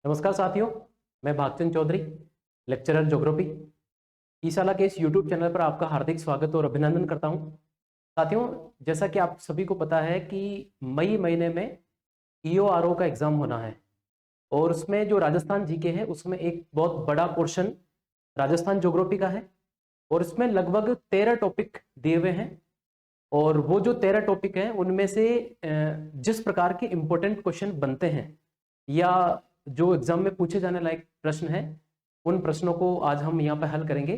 नमस्कार साथियों, मैं भागचंद चौधरी, लेक्चरर ज्योग्राफी ईसाला के इस यूट्यूब चैनल पर आपका हार्दिक स्वागत और अभिनंदन करता हूं। साथियों, जैसा कि आप सभी को पता है कि मई महीने में ईओआरओ का एग्जाम होना है और उसमें जो राजस्थान जीके है उसमें एक बहुत बड़ा पोर्शन राजस्थान ज्योग्राफी का है और इसमें लगभग 13 टॉपिक दिए हुए हैं। और वो जो 13 टॉपिक हैं उनमें से जिस प्रकार के इंपॉर्टेंट क्वेश्चन बनते हैं या जो एग्जाम में पूछे जाने लायक प्रश्न है, उन प्रश्नों को आज हम यहाँ पर हल करेंगे।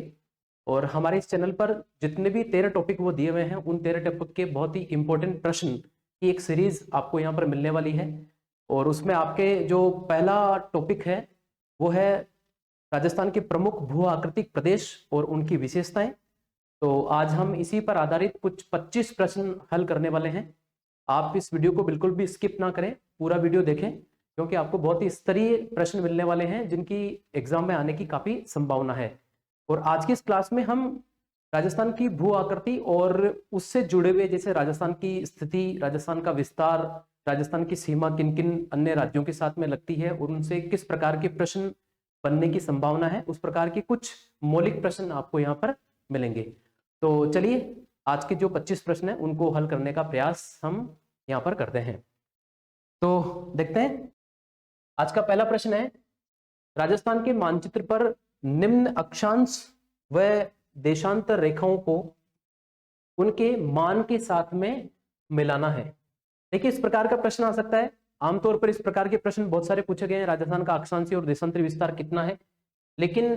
और हमारे इस चैनल पर जितने भी 13 टॉपिक वो दिए हुए हैं उन 13 टॉपिक के बहुत ही इंपॉर्टेंट प्रश्न की एक सीरीज आपको यहाँ पर मिलने वाली है। और उसमें आपके जो पहला टॉपिक है वो है राजस्थान के प्रमुख भू आकृतिक प्रदेश और उनकी विशेषताएं। तो आज हम इसी पर आधारित कुछ 25 प्रश्न हल करने वाले हैं। आप इस वीडियो को बिल्कुल भी स्किप ना करें, पूरा वीडियो देखें, क्योंकि आपको बहुत ही स्तरीय प्रश्न मिलने वाले हैं जिनकी एग्जाम में आने की काफी संभावना है। और आज की इस क्लास में हम राजस्थान की भू आकृति और उससे जुड़े हुए जैसे राजस्थान की स्थिति, राजस्थान का विस्तार, राजस्थान की सीमा किन किन अन्य राज्यों के साथ में लगती है और उनसे किस प्रकार के प्रश्न बनने की संभावना है, उस प्रकार के कुछ मौलिक प्रश्न आपको यहाँ पर मिलेंगे। तो चलिए आज के जो 25 प्रश्न हैं उनको हल करने का प्रयास हम यहाँ पर करते हैं। तो देखते हैं, आज का पहला प्रश्न है, राजस्थान के मानचित्र पर निम्न अक्षांश व देशांतर रेखाओं को उनके मान के साथ में मिलाना है। देखिए, इस प्रकार का प्रश्न आ सकता है। आमतौर पर इस प्रकार के प्रश्न बहुत सारे पूछे गए हैं, राजस्थान का अक्षांशीय और देशांतरी विस्तार कितना है। लेकिन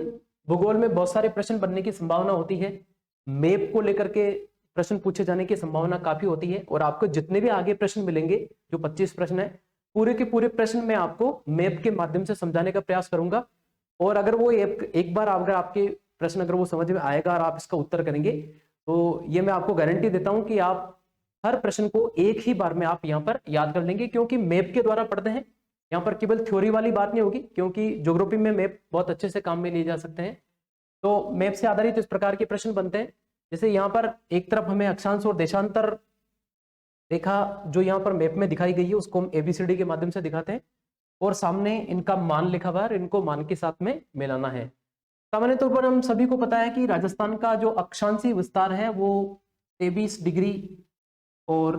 भूगोल में बहुत सारे प्रश्न बनने की संभावना होती है, मैप को लेकर के प्रश्न पूछे जाने की संभावना काफी होती है। और आपको जितने भी आगे प्रश्न मिलेंगे, जो 25 प्रश्न है, पूरे के पूरे प्रश्न मैं आपको मैप के माध्यम से समझाने का प्रयास करूंगा। और अगर वो एक बार अगर आपके प्रश्न अगर वो समझ में आएगा और आप इसका उत्तर करेंगे, तो ये मैं आपको गारंटी देता हूं कि आप हर प्रश्न को एक ही बार में आप यहाँ पर याद कर लेंगे, क्योंकि मैप के द्वारा पढ़ते हैं। यहाँ पर केवल थ्योरी वाली बात नहीं होगी, क्योंकि ज्योग्राफी में मैप बहुत अच्छे से काम में लिए जा सकते हैं। तो मैप से आधारित इस प्रकार के प्रश्न बनते हैं। जैसे यहाँ पर एक तरफ हमें अक्षांश और देशांतर रेखा जो यहाँ पर मैप में दिखाई गई है उसको हम ABCD के माध्यम से दिखाते हैं और सामने इनका मान लिखा हुआ है, इनको मान के साथ में मिलाना है। सामान्य तौर पर हम सभी को पता है कि राजस्थान का जो अक्षांशीय विस्तार है वो 23 डिग्री और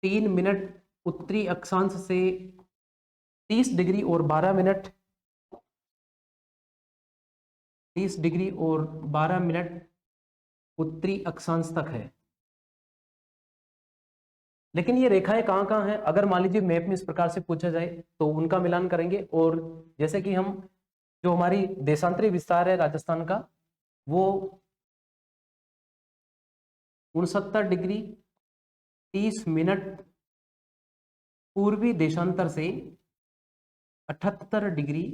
3 मिनट उत्तरी अक्षांश से 30 डिग्री और 12 मिनट 30 डिग्री और 12 मिनट उत्तरी अक्षांश तक है। लेकिन ये रेखाएं कहाँ कहाँ हैं, अगर मान लीजिए मैप में इस प्रकार से पूछा जाए तो उनका मिलान करेंगे। और जैसे कि हम जो हमारी देशांतरी विस्तार है राजस्थान का, वो 69 डिग्री 30 मिनट पूर्वी देशांतर से 78 डिग्री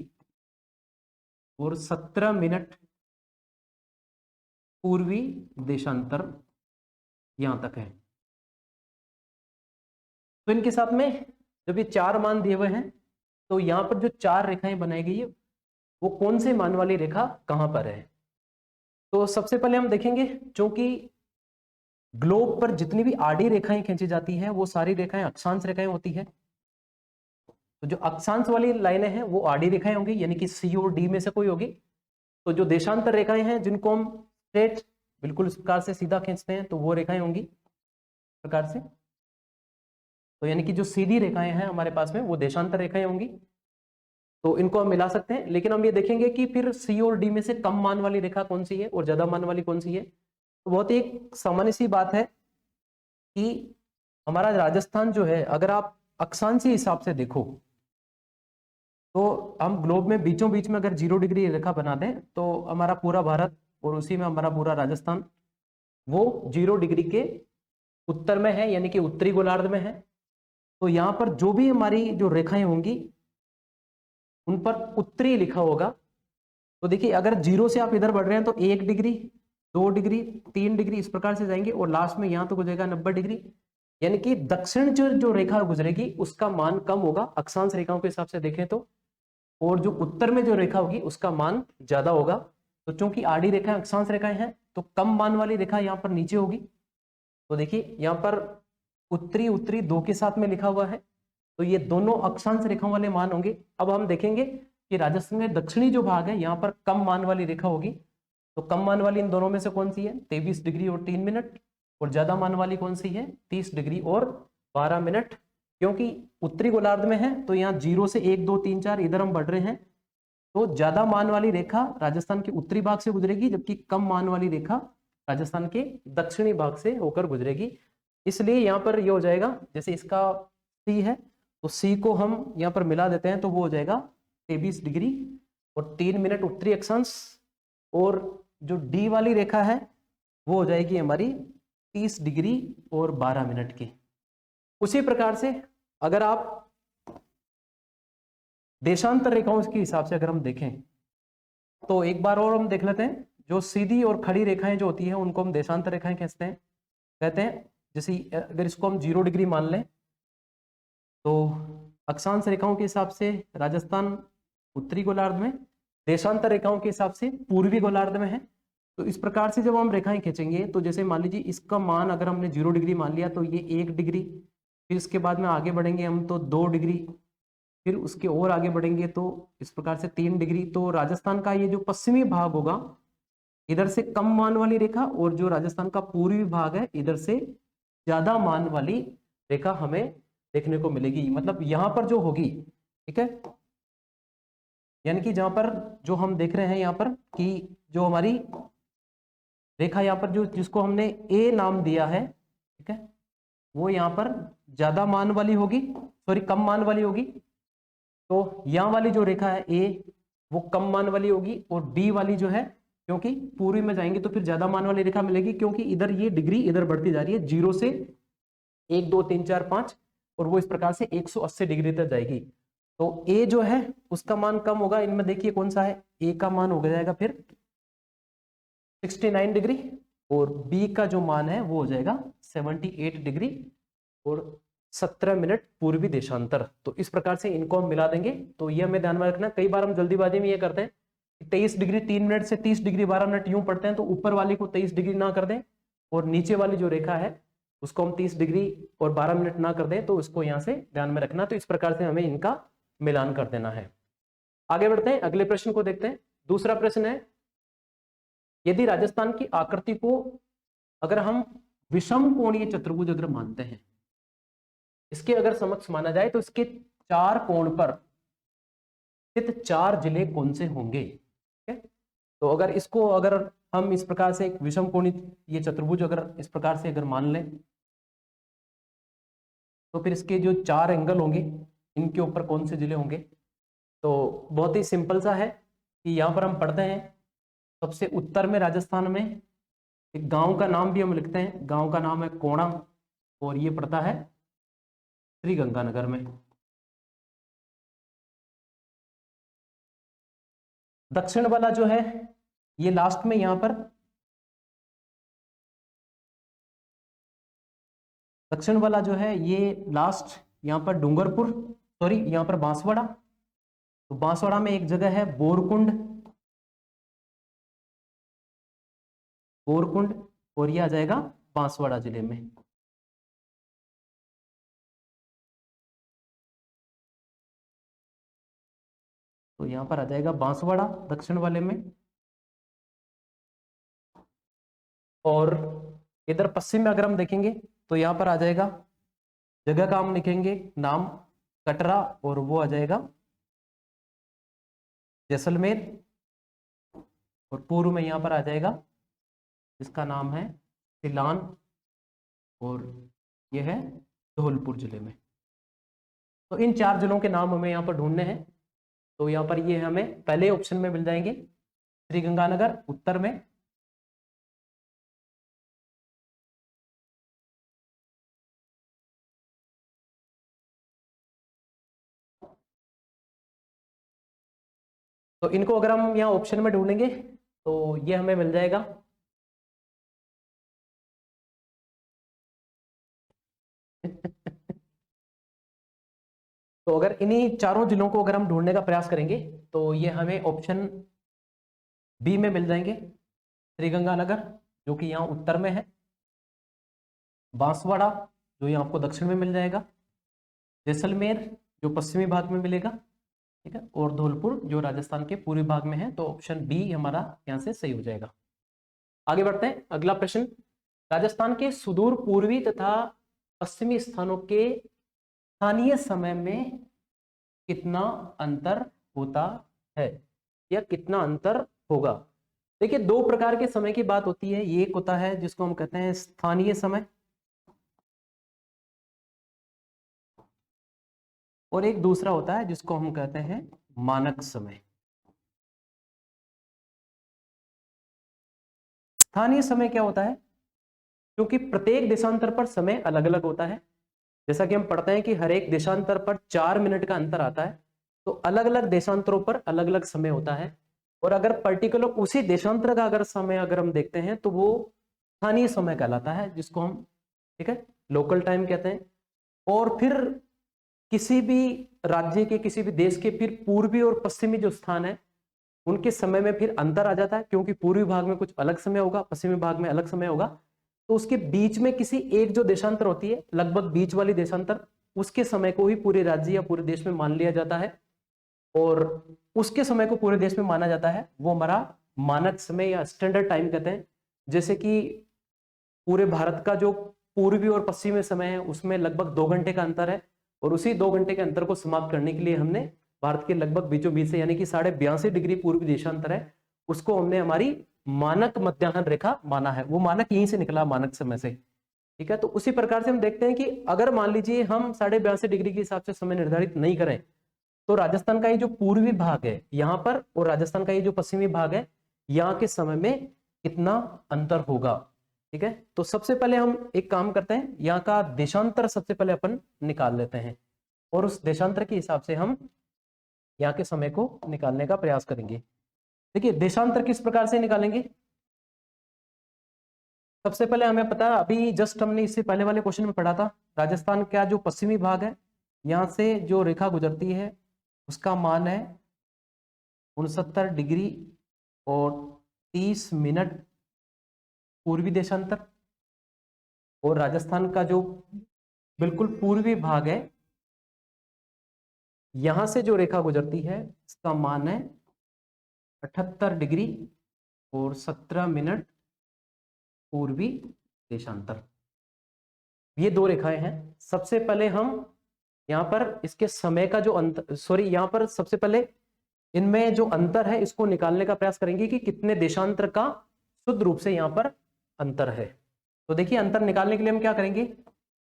और 17 मिनट पूर्वी देशांतर यहां तक है। तो इनके साथ में जब ये 4 मान दिए हुए हैं, तो यहां पर जो 4 रेखाएं बनाई गई है वो कौन से मान वाली रेखा कहां पर है। तो सबसे पहले हम देखेंगे, क्योंकि ग्लोब पर जितनी भी आडी रेखाएं खींची जाती है वो सारी रेखाएं अक्षांश रेखाएं होती है। तो जो अक्षांश वाली लाइनें हैं वो आडी रेखाएं होंगी, यानी कि C और D में से कोई होगी। तो जो देशांतर रेखाएं हैं जिनको हम स्ट्रेट बिल्कुल इस प्रकार से सीधा खींचते हैं तो वो रेखाएं होंगी इस प्रकार से। तो यानी कि जो सीधी रेखाएं हैं हमारे पास में वो देशांतर रेखाएं होंगी। तो इनको हम मिला सकते हैं। लेकिन हम ये देखेंगे कि फिर C और D में से कम मान वाली रेखा कौन सी है और ज्यादा मान वाली कौन सी है। तो बहुत ही एक सामान्य सी बात है कि हमारा राजस्थान जो है, अगर आप अक्षांशीय हिसाब से देखो तो हम ग्लोब में बीचों बीच में अगर 0 डिग्री रेखा बना दें तो हमारा पूरा भारत और उसी में हमारा पूरा राजस्थान वो 0 डिग्री के उत्तर में है, यानी कि उत्तरी गोलार्ध में है। तो यहाँ पर जो भी हमारी जो रेखाएं होंगी उन पर उत्तरी लिखा होगा। तो देखिए, अगर 0 से आप इधर बढ़ रहे हैं तो 1 डिग्री 2 डिग्री 3 डिग्री इस प्रकार से जाएंगे और लास्ट में यहाँ तो हो जाएगा 90 डिग्री, यानी कि दक्षिण जो रेखा गुजरेगी उसका मान कम होगा अक्षांश रेखाओं के हिसाब से देखें तो, और जो उत्तर में जो रेखा होगी उसका मान ज्यादा होगा। तो चूंकि आड़ी रेखाएं अक्षांश रेखाएं हैं तो कम मान वाली रेखा यहाँ पर नीचे होगी। तो देखिए यहाँ पर उत्तरी उत्तरी 2 के साथ में लिखा हुआ है तो ये दोनों अक्षांश रेखाओं वाले मान होंगे। अब हम देखेंगे कि राजस्थान में दक्षिणी जो भाग है यहाँ पर कम मान वाली रेखा होगी। तो कम मान वाली इन दोनों में से कौन सी है? 23 डिग्री और 3 मिनट। और ज्यादा मान वाली कौन सी है? 30 डिग्री और 12 मिनट। क्योंकि उत्तरी गोलार्ध में है तो यहाँ 0 से 1 2 3 4 इधर हम बढ़ रहे हैं, तो ज्यादा मान वाली रेखा राजस्थान के उत्तरी भाग से गुजरेगी, जबकि कम मान वाली रेखा राजस्थान के दक्षिणी भाग से होकर गुजरेगी। इसलिए यहाँ पर ये हो जाएगा, जैसे इसका सी है तो सी को हम यहाँ पर मिला देते हैं तो वो हो जाएगा 23 डिग्री और 3 मिनट उत्तरी अक्षांश। और जो डी वाली रेखा है वो हो जाएगी हमारी 30 डिग्री और 12 मिनट की। उसी प्रकार से अगर आप देशांतर रेखाओं के हिसाब से अगर हम देखें तो एक बार और हम देख लेते हैं। जो सीधी और खड़ी रेखाएं जो होती हैं उनको हम देशांतर रेखाएं कहते हैं। जैसे अगर इसको हम 0 डिग्री मान लें तो अक्षांश रेखाओं के हिसाब से राजस्थान उत्तरी गोलार्ध में, देशांतर रेखाओं के हिसाब से पूर्वी गोलार्ध में है। तो इस प्रकार से जब हम रेखाएं खींचेंगे तो जैसे मान लीजिए इसका मान अगर हमने 0 डिग्री मान लिया तो ये 1 डिग्री, फिर इसके बाद में आगे बढ़ेंगे हम तो 2 डिग्री, फिर उसके और आगे बढ़ेंगे तो इस प्रकार से 3 डिग्री। तो राजस्थान का ये जो पश्चिमी भाग होगा इधर से कम मान वाली रेखा, और जो राजस्थान का पूर्वी भाग है इधर से ज्यादा मान वाली रेखा हमें देखने को मिलेगी। मतलब यहाँ पर जो होगी, ठीक है, यानी कि जहां पर जो हम देख रहे हैं यहाँ पर कि जो हमारी रेखा यहाँ पर जो जिसको हमने ए नाम दिया है, ठीक है, वो यहाँ पर ज्यादा मान वाली होगी, सॉरी कम मान वाली होगी। तो यहाँ वाली जो रेखा है ए वो कम मान वाली होगी, और डी वाली जो है, क्योंकि पूर्वी में जाएंगे तो फिर ज्यादा मान वाली रेखा मिलेगी, क्योंकि इधर ये डिग्री इधर बढ़ती जा रही है 0 से 1 2 3 4 5, और वो इस प्रकार से 180 डिग्री तक जाएगी। तो ए जो है उसका मान कम होगा। इनमें देखिए कौन सा है, ए का मान हो जाएगा फिर 69 डिग्री, और बी का जो मान है वो हो जाएगा 78 डिग्री और 17 मिनट पूर्वी देशांतर। तो इस प्रकार से इनको हम मिला देंगे। तो ये हमें ध्यान में रखना, कई बार हम जल्दीबाजी में ये करते हैं 23 डिग्री 3 मिनट से 30 डिग्री 12 मिनट यूं पढ़ते हैं, तो ऊपर वाली को 23 डिग्री ना कर दें और नीचे वाली जो रेखा है उसको हम 30 डिग्री और 12 मिनट ना कर दें, तो उसको यहाँ से ध्यान में रखना। तो इस प्रकार से हमें इनका मिलान कर देना है। आगे बढ़ते हैं, अगले प्रश्न को देखते हैं। दूसरा प्रश्न है, यदि राजस्थान की आकृति को अगर हम विषम कोणीय चतुर्भुज अगर मानते हैं, इसके अगर समक्ष माना जाए तो इसके 4 कोण पर स्थित 4 जिले कौन से होंगे? ठीक है, तो अगर इसको अगर हम इस प्रकार से एक विषम कोणीय ये चतुर्भुज अगर इस प्रकार से अगर मान लें तो फिर इसके जो 4 एंगल होंगे इनके ऊपर कौन से जिले होंगे? तो बहुत ही सिंपल सा है कि यहाँ पर हम पढ़ते हैं सबसे उत्तर में राजस्थान में एक गांव का नाम भी हम लिखते हैं, गांव का नाम है कोणा, और ये पड़ता है श्री गंगानगर में। दक्षिण वाला जो है ये लास्ट में यहाँ पर, दक्षिण वाला जो है ये लास्ट यहाँ पर डूंगरपुर, सॉरी यहाँ पर बांसवाड़ा। तो बांसवाड़ा में एक जगह है बोरकुंड, बोरकुंड, और ये आ जाएगा बांसवाड़ा जिले में। तो यहाँ पर आ जाएगा बांसवाड़ा दक्षिण वाले में, और इधर पश्चिम में अगर हम देखेंगे तो यहाँ पर आ जाएगा, जगह का हम लिखेंगे नाम कटरा, और वो आ जाएगा जैसलमेर, और पूर्व में यहाँ पर आ जाएगा जिसका नाम है सिलान, और ये है धौलपुर जिले में। तो इन 4 जिलों के नाम हमें यहाँ पर ढूंढने हैं। तो यहाँ पर ये हमें पहले ऑप्शन में मिल जाएंगे, श्री गंगानगर उत्तर में, तो इनको अगर हम यहाँ ऑप्शन में ढूंढेंगे तो ये हमें मिल जाएगा तो अगर इन्हीं 4 जिलों को अगर हम ढूंढने का प्रयास करेंगे तो ये हमें ऑप्शन बी में मिल जाएंगे, श्रीगंगानगर जो कि यहाँ उत्तर में है, बांसवाड़ा जो यहाँ आपको दक्षिण में मिल जाएगा, जैसलमेर जो पश्चिमी भाग में मिलेगा, ठीक है, और धौलपुर जो राजस्थान के पूर्वी भाग में है। तो ऑप्शन बी हमारा यहाँ से सही हो जाएगा। आगे बढ़ते हैं, अगला प्रश्न, राजस्थान के सुदूर पूर्वी तथा पश्चिमी स्थानों के स्थानीय समय में कितना अंतर होता है या कितना अंतर होगा। देखिए, दो प्रकार के समय की बात होती है। एक होता है जिसको हम कहते हैं स्थानीय समय, और एक दूसरा होता है जिसको हम कहते हैं मानक समय। स्थानीय समय क्या होता है, क्योंकि प्रत्येक देशांतर पर समय अलग अलग होता है। जैसा कि हम पढ़ते हैं कि हर एक देशांतर पर 4 मिनट का अंतर आता है, तो अलग अलग देशांतरों पर अलग अलग समय होता है। और अगर पर्टिकुलर उसी देशांतर का अगर समय अगर हम देखते हैं तो वो स्थानीय समय कहलाता है, जिसको हम, ठीक है, लोकल टाइम कहते हैं। और फिर किसी भी राज्य के, किसी भी देश के फिर पूर्वी और पश्चिमी जो स्थान है उनके समय में फिर अंतर आ जाता है, क्योंकि पूर्वी भाग में कुछ अलग समय होगा, पश्चिमी भाग में अलग समय होगा। तो उसके बीच में किसी एक जो देशांतर होती है, लगभग बीच वाली देशांतर, उसके समय को ही पूरे राज्य या पूरे देश में मान लिया जाता है, और उसके समय को पूरे देश में माना जाता है। वो हमारा मानक समय या स्टैंडर्ड टाइम कहते हैं। जैसे कि पूरे भारत का जो पूर्वी और पश्चिमी समय है उसमें लगभग 2 घंटे का अंतर है, और उसी 2 घंटे के अंतर को समाप्त करने के लिए हमने भारत के लगभग बीचों बीच से, यानी कि 82.5 डिग्री पूर्वी देशांतर है, उसको हमने हमारी मानक मध्याह्न रेखा माना है। वो मानक यहीं से निकला, मानक समय से, ठीक है। तो उसी प्रकार से हम देखते हैं कि अगर मान लीजिए हम 82.5 डिग्री के हिसाब से समय निर्धारित नहीं करें, तो राजस्थान का ये जो पूर्वी भाग है यहाँ पर, और राजस्थान का ये जो पश्चिमी भाग है, यहाँ के समय में कितना अंतर होगा, ठीक है। तो सबसे पहले हम एक काम करते हैं, यहाँ का देशांतर सबसे पहले अपन निकाल लेते हैं, और उस देशांतर के हिसाब से हम यहाँ के समय को निकालने का प्रयास करेंगे। देखिए, देशांतर किस प्रकार से निकालेंगे। सबसे पहले हमें पता है, अभी जस्ट हमने इससे पहले वाले क्वेश्चन में पढ़ा था, राजस्थान का जो पश्चिमी भाग है यहाँ से जो रेखा गुजरती है उसका मान है 69 डिग्री और 30 मिनट पूर्वी देशांतर। और राजस्थान का जो बिल्कुल पूर्वी भाग है, यहां से जो रेखा गुजरती है इसका मान है 78 डिग्री और 17 मिनट पूर्वी देशांतर। ये दो रेखाएं हैं। सबसे पहले हम यहाँ पर इसके समय का जो अंतर, सॉरी, यहाँ पर सबसे पहले इनमें जो अंतर है इसको निकालने का प्रयास करेंगे कि कितने देशांतर का शुद्ध रूप से यहाँ पर अंतर है। तो देखिए, अंतर निकालने के लिए हम क्या करेंगे,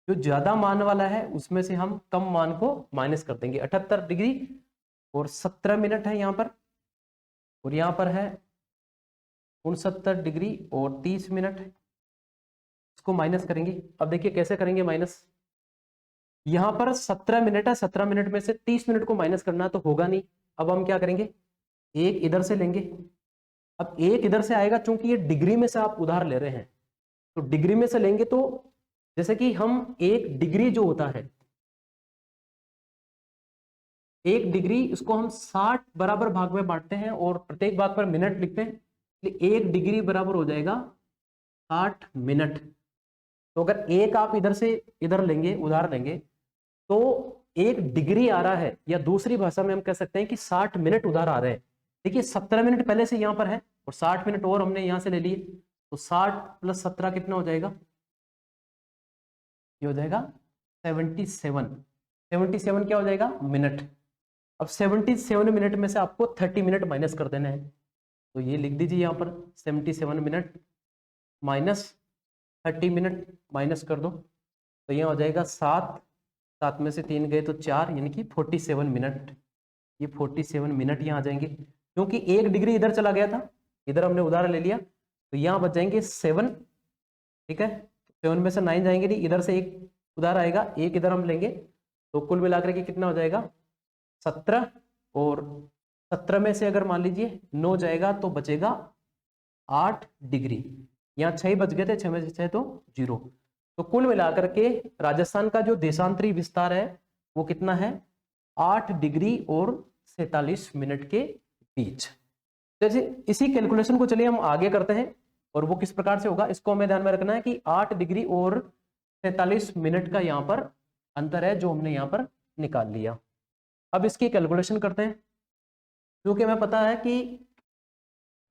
जो ज्यादा मान वाला है उसमें से हम कम मान को माइनस कर देंगे। 78 डिग्री और 17 मिनट है यहाँ पर, और यहाँ पर है 69 डिग्री और 30 मिनट, इसको माइनस करेंगे। अब देखिए कैसे करेंगे माइनस, यहाँ पर 17 मिनट है, 17 मिनट में से 30 मिनट को माइनस करना तो होगा नहीं। अब हम क्या करेंगे, एक इधर से लेंगे। अब एक इधर से आएगा, चूंकि ये डिग्री में से आप उधार ले रहे हैं, तो डिग्री में से लेंगे तो जैसे कि हम 1 डिग्री जो होता है, 1 डिग्री इसको हम 60 बराबर भाग में बांटते हैं और प्रत्येक भाग पर मिनट लिखते हैं, इसलिए 1 डिग्री बराबर हो जाएगा 60 मिनट। तो अगर एक आप इधर से इधर लेंगे, उधार लेंगे, तो 1 डिग्री आ रहा है, या दूसरी भाषा में हम कह सकते हैं कि 60 मिनट उधार आ रहे हैं। देखिए 17 मिनट पहले से यहाँ पर है और 60 मिनट और हमने यहाँ से ले लिए, तो 60 + 17 कितना हो जाएगा, ये हो जाएगा 77। 77 क्या हो जाएगा, मिनट। अब 77 मिनट में से आपको 30 मिनट माइनस कर देना है, तो ये लिख दीजिए यहाँ पर 77 मिनट माइनस 30 मिनट, माइनस कर दो, तो यहाँ हो जाएगा 7, 7 में से 3 गए तो 4, यानी कि 47 मिनट। ये 47 मिनट यहाँ आ जाएंगे, क्योंकि 1 डिग्री इधर चला गया था, इधर हमने उधार ले लिया, तो यहाँ बच जाएंगे 7, ठीक है। 7 में से 9 जाएंगे नहीं, इधर से एक उधार आएगा, एक इधर हम लेंगे, तो कुल मिलाकर के कितना हो जाएगा 17, और 17 में से अगर मान लीजिए 9 जाएगा तो बचेगा 8 डिग्री। यहाँ 6 बच गए थे, 6 में से 6 तो 0। तो कुल मिलाकर के राजस्थान का जो देशांतरी विस्तार है वो कितना है, 8 डिग्री और 47 मिनट के बीच। जैसे इसी कैलकुलेशन को चलिए हम आगे करते हैं, और वो किस प्रकार से होगा इसको हमें ध्यान में रखना है कि 8 डिग्री और 47 मिनट का यहाँ पर अंतर है जो हमने यहाँ पर निकाल लिया। अब इसकी कैलकुलेशन करते हैं, क्योंकि हमें पता है कि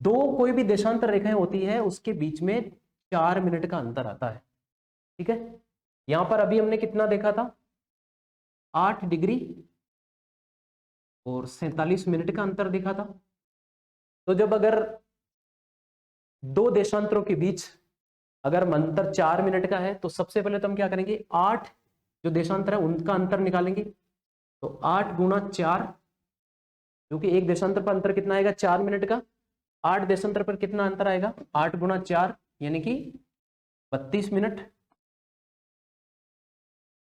दो कोई भी देशांतर रेखाएं होती है उसके बीच में 4 मिनट का अंतर आता है। ठीक है, यहां पर अभी हमने कितना देखा था, 8 डिग्री और 47 मिनट का अंतर देखा था। तो जब अगर दो देशांतरों के बीच अगर अंतर 4 मिनट का है तो सबसे पहले तो हम क्या करेंगे, 8 जो देशांतर है उनका अंतर निकालेंगे। तो 8 गुणा 4, क्योंकि एक देशांतर पर अंतर कितना आएगा, 4 मिनट का। 8 देशांतर पर कितना अंतर आएगा, 8 गुणा 4 यानी कि 32 मिनट।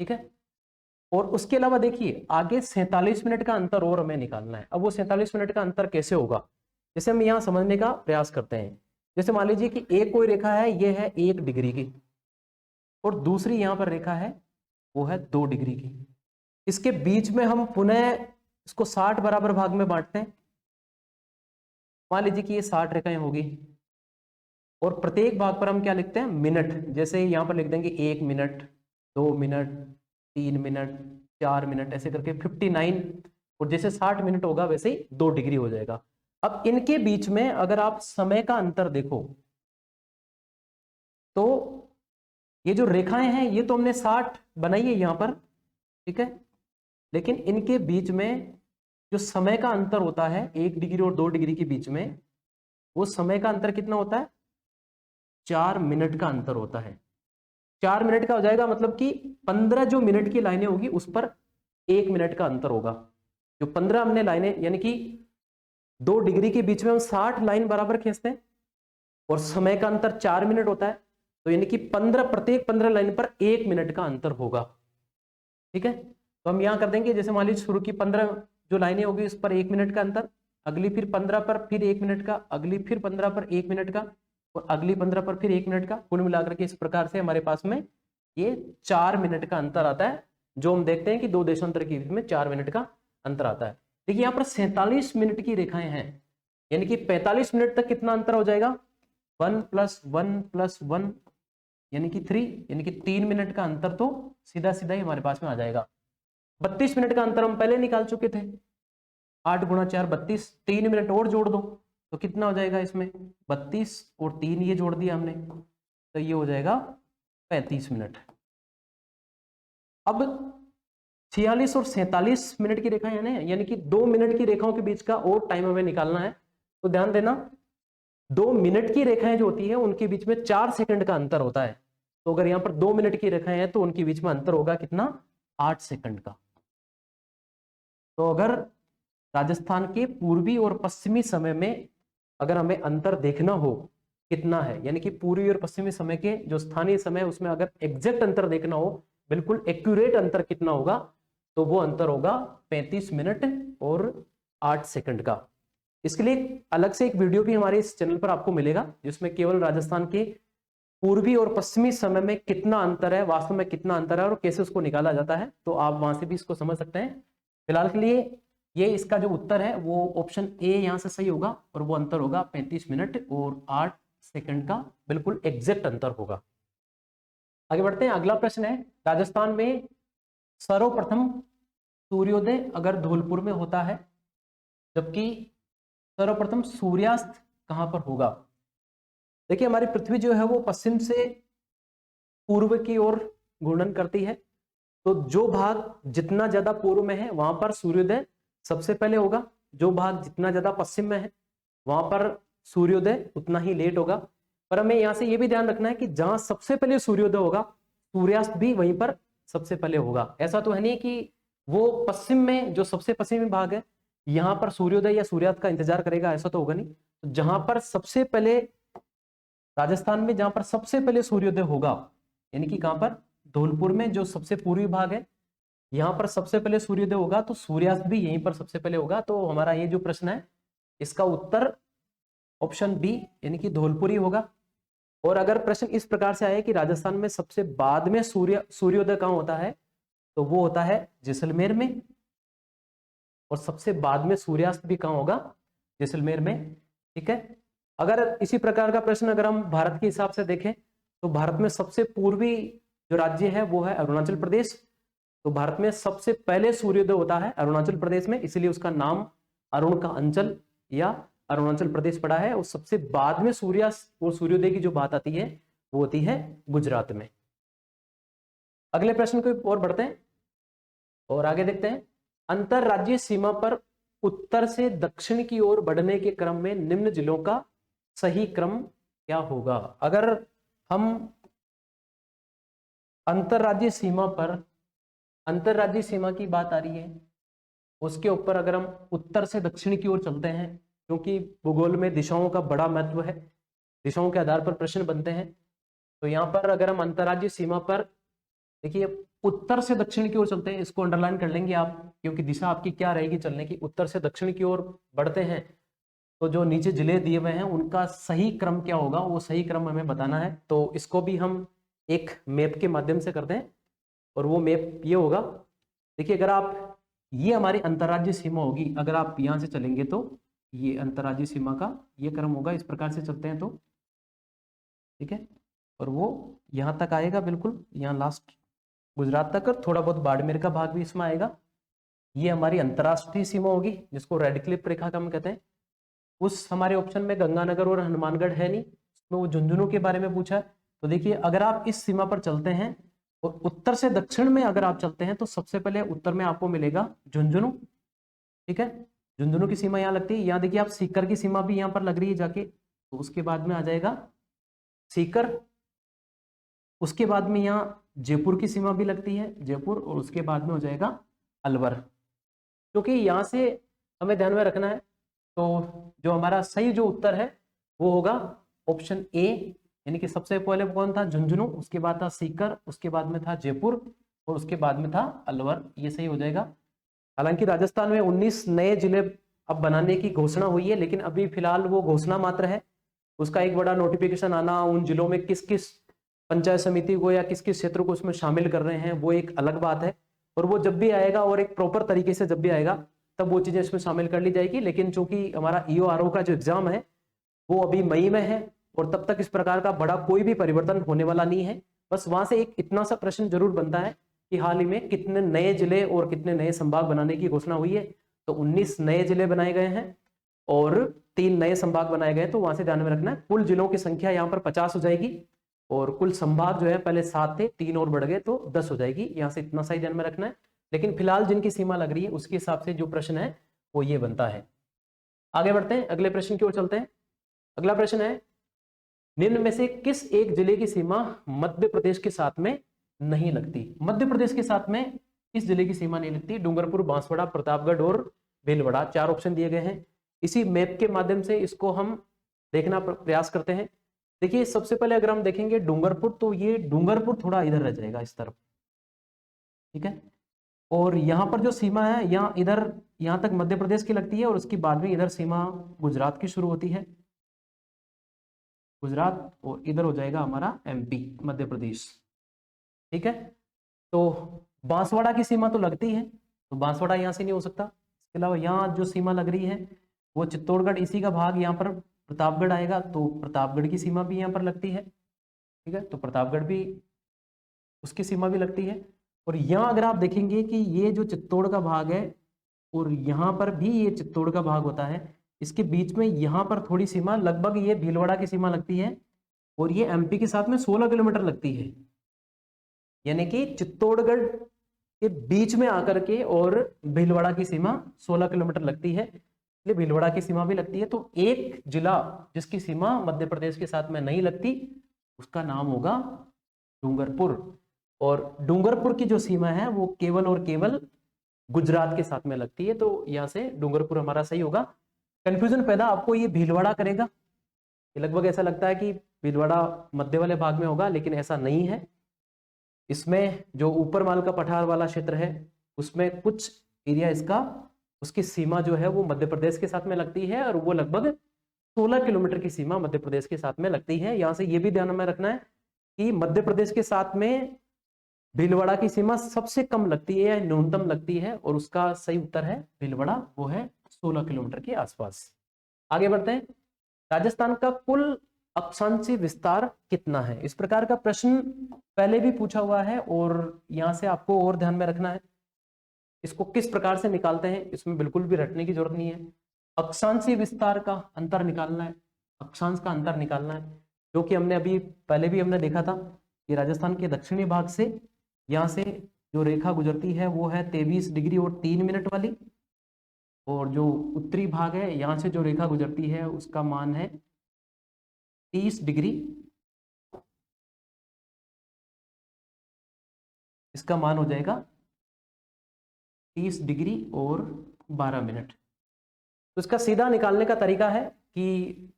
ठीक है, और उसके अलावा देखिए आगे 47 मिनट का अंतर और हमें निकालना है। अब वो 47 मिनट का अंतर कैसे होगा, जैसे हम यहां समझने का प्रयास करते हैं। जैसे मान लीजिए कि एक कोई रेखा है, ये है 1 डिग्री की, और दूसरी यहां पर रेखा है वो है 2 डिग्री की। इसके बीच में हम पुनः इसको 60 बराबर भाग में बांटते हैं। मान लीजिए कि ये 60 रेखाएं होगी, और प्रत्येक भाग पर हम क्या लिखते हैं, मिनट। जैसे यहां पर लिख देंगे 1 मिनट, 2 मिनट, 3 मिनट, 4 मिनट, ऐसे करके 59। और जैसे 60 मिनट होगा वैसे ही 2 डिग्री हो जाएगा। अब इनके बीच में अगर आप समय का अंतर देखो तो ये जो रेखाएं हैं ये तो हमने 60 बनाई है यहां पर, ठीक है, लेकिन इनके बीच में जो समय का अंतर होता है 1 डिग्री और 2 डिग्री के बीच में, वो समय का अंतर कितना होता है, 4 मिनट का अंतर होता है। 4 मिनट का हो जाएगा, मतलब कि 15 जो मिनट की लाइनें होगी उस पर 1 मिनट का अंतर होगा। जो 15 हमने लाइनें, यानी कि 2 डिग्री के बीच में हम 60 लाइन बराबर खींचते हैं, और समय का अंतर 4 मिनट होता है, तो यानी कि 15 प्रत्येक 15 लाइन पर 1 मिनट का अंतर होगा। ठीक है, तो हम यहां कर देंगे, जैसे मान लीजिए शुरू की 15 जो लाइनें होगी उस पर 1 मिनट का अंतर, अगली फिर 15 पर फिर 1 मिनट का, अगली फिर 15 पर 1 मिनट का, और अगली 15 पर फिर 1 मिनट का। कुल मिलाकर के इस प्रकार से हमारे पास में ये 4 मिनट का अंतर आता है, जो हम देखते हैं कि दो देशांतर के बीच में 4 मिनट का अंतर आता है। देखिए यहाँ पर 47 मिनट की रेखाएं हैं, यानी कि 45 मिनट तक कितना अंतर हो जाएगा, 1 + 1 + 1 यानी कि 3, यानी कि 3 मिनट का अंतर तो सीधा सीधा ही हमारे पास में आ जाएगा। 32 मिनट का अंतर हम पहले निकाल चुके थे, 8 गुणा 4 32, 3 मिनट और जोड़ दो तो कितना हो जाएगा, इसमें 32 और 3 ये जोड़ दिया हमने, तो ये हो जाएगा 35 मिनट। अब 46 और 47 मिनट की रेखा यानी कि 2 मिनट की रेखाओं के बीच का और टाइम हमें निकालना है। तो ध्यान देना, 2 मिनट की रेखाएं जो होती है उनके बीच में 4 सेकंड का अंतर होता है। तो अगर यहां पर 2 मिनट की रेखाएं हैं तो उनके बीच में अंतर होगा कितना, 8 सेकंड का। तो अगर राजस्थान के पूर्वी और पश्चिमी समय में अगर हमें अंतर देखना हो कितना है, यानी कि पूर्वी और पश्चिमी समय के जो स्थानीय समय है उसमें अगर एग्जैक्ट अंतर देखना हो, बिल्कुल एक्यूरेट अंतर कितना होगा, तो वो अंतर होगा 35 मिनट और 8 सेकंड का। इसके लिए अलग से एक वीडियो भी हमारे इस चैनल पर आपको मिलेगा, जिसमें केवल राजस्थान के पूर्वी और पश्चिमी समय में कितना अंतर है, वास्तव में कितना अंतर है और कैसे उसको निकाला जाता है, तो आप वहां से भी इसको समझ सकते हैं। फिलहाल के लिए ये इसका जो उत्तर है वो ऑप्शन ए यहां से सही होगा, और वो अंतर होगा 35 मिनट और 8 सेकंड का, बिल्कुल एग्जैक्ट अंतर होगा। आगे बढ़ते हैं, अगला प्रश्न है, राजस्थान में सर्वप्रथम सूर्योदय अगर धौलपुर में होता है, जबकि सर्वप्रथम सूर्यास्त कहां पर होगा। देखिए हमारी पृथ्वी जो है वो पश्चिम से पूर्व की ओर घूर्णन करती है, तो जो भाग जितना ज्यादा पूर्व में है वहां पर सूर्योदय सबसे पहले होगा, जो भाग जितना ज्यादा पश्चिम में है वहां पर सूर्योदय उतना ही लेट होगा। पर हमें यहां से यह भी ध्यान रखना है कि जहां सबसे पहले सूर्योदय होगा सूर्यास्त भी वहीं पर सबसे पहले होगा। ऐसा तो है नहीं कि वो पश्चिम में जो सबसे पश्चिमी भाग है यहां पर सूर्योदय या सूर्यास्त का इंतजार करेगा, ऐसा तो होगा नहीं। तो जहां पर सबसे पहले राजस्थान में जहां पर सबसे पहले सूर्योदय होगा, यानी कि कहां पर, धौलपुर में जो सबसे पूर्वी भाग है यहां पर सबसे पहले सूर्योदय होगा, तो सूर्यास्त भी यहीं पर सबसे पहले होगा। तो हमारा ये जो प्रश्न है इसका उत्तर ऑप्शन बी यानी कि धौलपुर ही होगा। और अगर प्रश्न इस प्रकार से आए कि राजस्थान में सबसे बाद में सूर्योदय कहां होता है, तो वो होता है जैसलमेर में, और सबसे बाद में सूर्यास्त भी कहां होगा, जैसलमेर में। ठीक है, अगर इसी प्रकार का प्रश्न अगर हम भारत के हिसाब से देखें तो भारत में सबसे पूर्वी जो राज्य है वो है अरुणाचल प्रदेश, तो भारत में सबसे पहले सूर्योदय होता है अरुणाचल प्रदेश में, इसलिए उसका नाम अरुण का अंचल या अरुणाचल प्रदेश पड़ा है। और सबसे बाद में सूर्यास्त और सूर्योदय की जो बात आती है वो होती है गुजरात में। अगले प्रश्न को और बढ़ते हैं और आगे देखते हैं। अंतरराज्यीय सीमा पर उत्तर से दक्षिण की ओर बढ़ने के क्रम में निम्न जिलों का सही क्रम क्या होगा? अगर हम अंतरराज्यीय सीमा पर, अंतरराज्यीय सीमा की बात आ रही है, उसके ऊपर अगर हम उत्तर से दक्षिण की ओर चलते हैं, क्योंकि भूगोल में दिशाओं का बड़ा महत्व है, दिशाओं के आधार पर प्रश्न बनते हैं। तो यहाँ पर अगर हम अंतरराज्यीय सीमा पर देखिए उत्तर से दक्षिण की ओर चलते हैं, इसको अंडरलाइन कर लेंगे आप, क्योंकि दिशा आपकी क्या रहेगी चलने की, उत्तर से दक्षिण की ओर बढ़ते हैं। तो जो नीचे जिले दिए हुए हैं उनका सही क्रम क्या होगा, वो सही क्रम हमें बताना है। तो इसको भी हम एक मैप के माध्यम से करते हैं और वो मैप ये होगा। देखिए अगर आप, ये हमारी अंतरराज्यीय सीमा होगी, अगर आप यहाँ से चलेंगे तो ये अंतरराज्यीय सीमा का ये क्रम होगा, इस प्रकार से चलते हैं तो ठीक है। और वो यहाँ तक आएगा, बिल्कुल यहाँ लास्ट गुजरात तक, और थोड़ा बहुत बाड़मेर का भाग भी इसमें आएगा। ये हमारी अंतरराष्ट्रीय सीमा होगी, जिसको रेड क्लिफ रेखा का हम कहते हैं। उस हमारे ऑप्शन में गंगानगर और हनुमानगढ़ है नहीं, उसमें वो झुंझुनू के बारे में पूछा है। तो देखिए अगर आप इस सीमा पर चलते हैं और उत्तर से दक्षिण में अगर आप चलते हैं तो सबसे पहले उत्तर में आपको मिलेगा झुंझुनू, ठीक है। झुंझुनू की सीमा यहाँ लगती है। यहाँ देखिए आप सीकर की सीमा भी यहाँ पर लग रही है जाके, तो उसके बाद में आ जाएगा सीकर। उसके बाद में यहाँ जयपुर की सीमा भी लगती है, जयपुर, और उसके बाद में हो जाएगा अलवर। क्योंकि यहाँ से हमें ध्यान में रखना है, तो जो हमारा सही जो उत्तर है वो होगा ऑप्शन ए, यानी कि सबसे पहले कौन था? झुंझुनू, उसके बाद था सीकर, उसके बाद में था जयपुर और उसके बाद में था अलवर। ये सही हो जाएगा। हालांकि राजस्थान में 19 नए जिले अब बनाने की घोषणा हुई है, लेकिन अभी फिलहाल वो घोषणा मात्र है। उसका एक बड़ा नोटिफिकेशन आना, उन जिलों में किस किस पंचायत समिति को या किस किस क्षेत्र को उसमें शामिल कर रहे हैं, वो एक अलग बात है। और वो जब भी आएगा और एक प्रॉपर तरीके से जब भी आएगा तब वो चीजें इसमें शामिल कर ली जाएगी। लेकिन चूंकि हमारा EORO का जो एग्जाम है वो अभी मई में है और तब तक इस प्रकार का बड़ा कोई भी परिवर्तन होने वाला नहीं है। बस वहां से एक इतना सा प्रश्न जरूर बनता है कि हाल ही में कितने नए जिले और कितने नए संभाग बनाने की घोषणा हुई है। तो 19 नए जिले बनाए गए हैं और 3 नए संभाग बनाए गए। तो वहां से ध्यान में रखना है, कुल जिलों की संख्या यहाँ पर 50 हो जाएगी और कुल संभाग जो है पहले 7 थे, 3 और बढ़ गए तो 10 हो जाएगी। यहाँ से इतना सा ही ध्यान में रखना है। लेकिन फिलहाल जिनकी सीमा लग रही है उसके हिसाब से जो प्रश्न है वो ये बनता है। आगे बढ़ते हैं, अगले प्रश्न की ओर चलते हैं। अगला प्रश्न है, निम्न में से किस एक जिले की सीमा मध्य प्रदेश के साथ में नहीं लगती? मध्य प्रदेश के साथ में किस जिले की सीमा नहीं लगती? डूंगरपुर, बांसवाड़ा, प्रतापगढ़ और भीलवाड़ा। 4 ऑप्शन दिए गए हैं। इसी मैप के माध्यम से इसको हम देखना प्रयास करते हैं। देखिए सबसे पहले अगर हम देखेंगे डूंगरपुर, तो ये डूंगरपुर थोड़ा इधर रह जाएगा इस तरफ, ठीक है। और यहाँ पर जो सीमा है यहाँ इधर यहाँ तक मध्य प्रदेश की लगती है और उसके बाद में इधर सीमा गुजरात की शुरू होती है, गुजरात, और इधर हो जाएगा हमारा MP, मध्य प्रदेश, ठीक है। तो बांसवाड़ा की सीमा तो लगती है, तो बांसवाड़ा यहाँ से नहीं हो सकता। इसके अलावा यहाँ जो सीमा लग रही है वो चित्तौड़गढ़, इसी का भाग यहाँ पर प्रतापगढ़ आएगा, तो प्रतापगढ़ की सीमा भी यहाँ पर लगती है, ठीक है। तो प्रतापगढ़ भी, उसकी सीमा भी लगती है। और यहाँ अगर आप देखेंगे कि ये जो चित्तौड़ का भाग है और यहाँ पर भी ये चित्तौड़ का भाग होता है, इसके बीच में यहाँ पर थोड़ी सीमा लगभग ये भीलवाड़ा की सीमा लगती है और ये MP के साथ में 16 किलोमीटर लगती है। यानी कि चित्तौड़गढ़ के बीच में आकर के और भीलवाड़ा की सीमा 16 किलोमीटर लगती है, इसलिए भीलवाड़ा की सीमा भी लगती है। तो एक जिला जिसकी सीमा मध्य प्रदेश के साथ में नहीं लगती उसका नाम होगा डूंगरपुर। और डूंगरपुर की जो सीमा है वो केवल और केवल गुजरात के साथ में लगती है। तो यहाँ से डूंगरपुर हमारा सही होगा। कंफ्यूजन पैदा आपको ये भीलवाड़ा करेगा, ये लगभग ऐसा लगता है कि भीलवाड़ा मध्य वाले भाग में होगा, लेकिन ऐसा नहीं है। इसमें जो ऊपर माल का पठार वाला क्षेत्र है उसमें कुछ एरिया इसका, उसकी सीमा जो है वो मध्य प्रदेश के साथ में लगती है और वो लगभग 16 किलोमीटर की सीमा मध्य प्रदेश के साथ में लगती है। यहाँ से ये भी ध्यान में रखना है कि मध्य प्रदेश के साथ में भीलवाड़ा की सीमा सबसे कम लगती है या न्यूनतम लगती है और उसका सही उत्तर है भीलवाड़ा, वो है 16 किलोमीटर के आसपास। आगे बढ़ते हैं। राजस्थान का कुल अक्षांशीय विस्तार कितना है। इस प्रकार का प्रश्न पहले भी पूछा हुआ है और यहां से आपको और ध्यान में रखना है, इसको किस प्रकार से निकालते हैं इसमें बिल्कुल भी रटने की जरूरत नहीं है। अक्षांशीय विस्तार का अंतर निकालना है, अक्षांश का अंतर निकालना है, क्योंकि हमने अभी पहले भी हमने देखा था कि राजस्थान के दक्षिणी भाग से यहाँ से जो रेखा गुजरती है वो है 23 डिग्री और 3 मिनट वाली, और जो उत्तरी भाग है यहाँ से जो रेखा गुजरती है उसका मान है 30 डिग्री, इसका मान हो जाएगा 30 डिग्री और 12 मिनट। तो इसका सीधा निकालने का तरीका है कि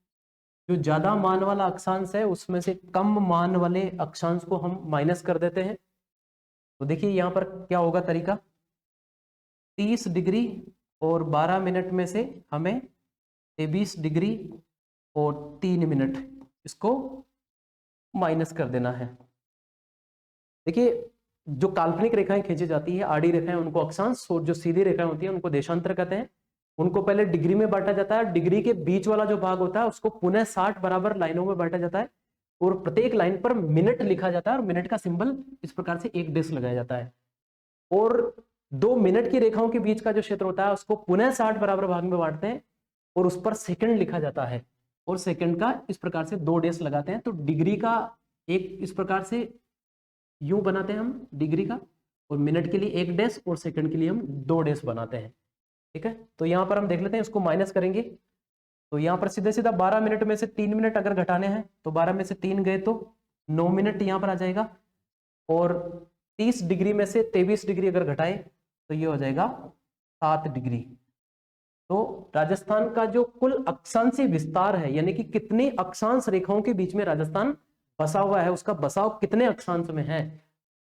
जो ज्यादा मान वाला अक्षांश है उसमें से कम मान वाले अक्षांश को हम माइनस कर देते हैं। तो देखिए यहाँ पर क्या होगा तरीका, 30 डिग्री और 12 मिनट में से हमें 23 डिग्री और 3 मिनट इसको माइनस कर देना है। देखिए जो काल्पनिक रेखाएं खींची जाती है, आड़ी रेखाएं, उनको अक्षांश, और जो सीधी रेखाएं होती हैं उनको देशांतर कहते हैं। उनको पहले डिग्री में बांटा जाता है, डिग्री के बीच वाला जो भाग होता है उसको पुनः 60 बराबर लाइनों में बांटा जाता है, और प्रत्येक लाइन पर मिनट लिखा जाता है, और मिनट का सिंबल इस प्रकार से एक डेश लगाया जाता है। और 2 मिनट की रेखाओं के बीच का जो क्षेत्र होता है उसको पुनः 60 बराबर भाग में बांटते हैं, और उस पर सेकंड लिखा जाता है, और सेकंड का इस प्रकार से 2 डेश लगाते हैं। तो डिग्री का एक इस प्रकार से यूं बनाते हैं हम डिग्री का, और मिनट के लिए 1 डेश और सेकंड के लिए हम 2 डेश बनाते हैं। ठीक है, तो यहां पर हम देख लेते हैं, इसको माइनस करेंगे तो यहां पर सीधे सीधा 12 मिनट में से 3 मिनट अगर घटाने हैं तो 12 में से 3 गए तो 9 मिनट यहां पर आ जाएगा, और 30 डिग्री में से 23 डिग्री अगर घटाए तो ये हो जाएगा 7 डिग्री। तो राजस्थान का जो कुल अक्षांशीय विस्तार है, यानी कि कितनी अक्षांश रेखाओं के बीच में राजस्थान बसा हुआ है, उसका बसाव कितने अक्षांश में है,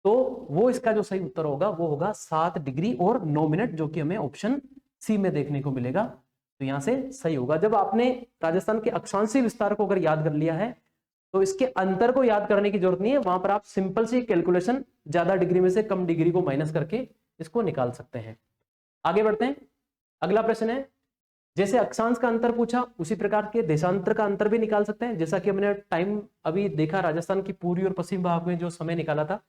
तो वो इसका जो सही उत्तर होगा वो होगा 7 डिग्री और 9 मिनट, जो कि हमें ऑप्शन सी में देखने को मिलेगा। तो यहां से सही होगा। जब आपने राजस्थान के अक्षांशीय विस्तार को अगर याद कर लिया है तो इसके अंतर को याद करने की जरूरत नहीं है, वहां पर आप सिंपल सी कैलकुलेशन ज्यादा डिग्री में से कम डिग्री को माइनस करके इसको निकाल सकते हैं। आगे बढ़ते हैं, अगला प्रश्न है, जैसे अक्षांश का अंतर पूछा उसी प्रकार के देशांतर का अंतर भी निकाल सकते हैं। जैसा कि हमने टाइम अभी देखा राजस्थान की पूर्वी और पश्चिम भाग में जो समय निकाला था,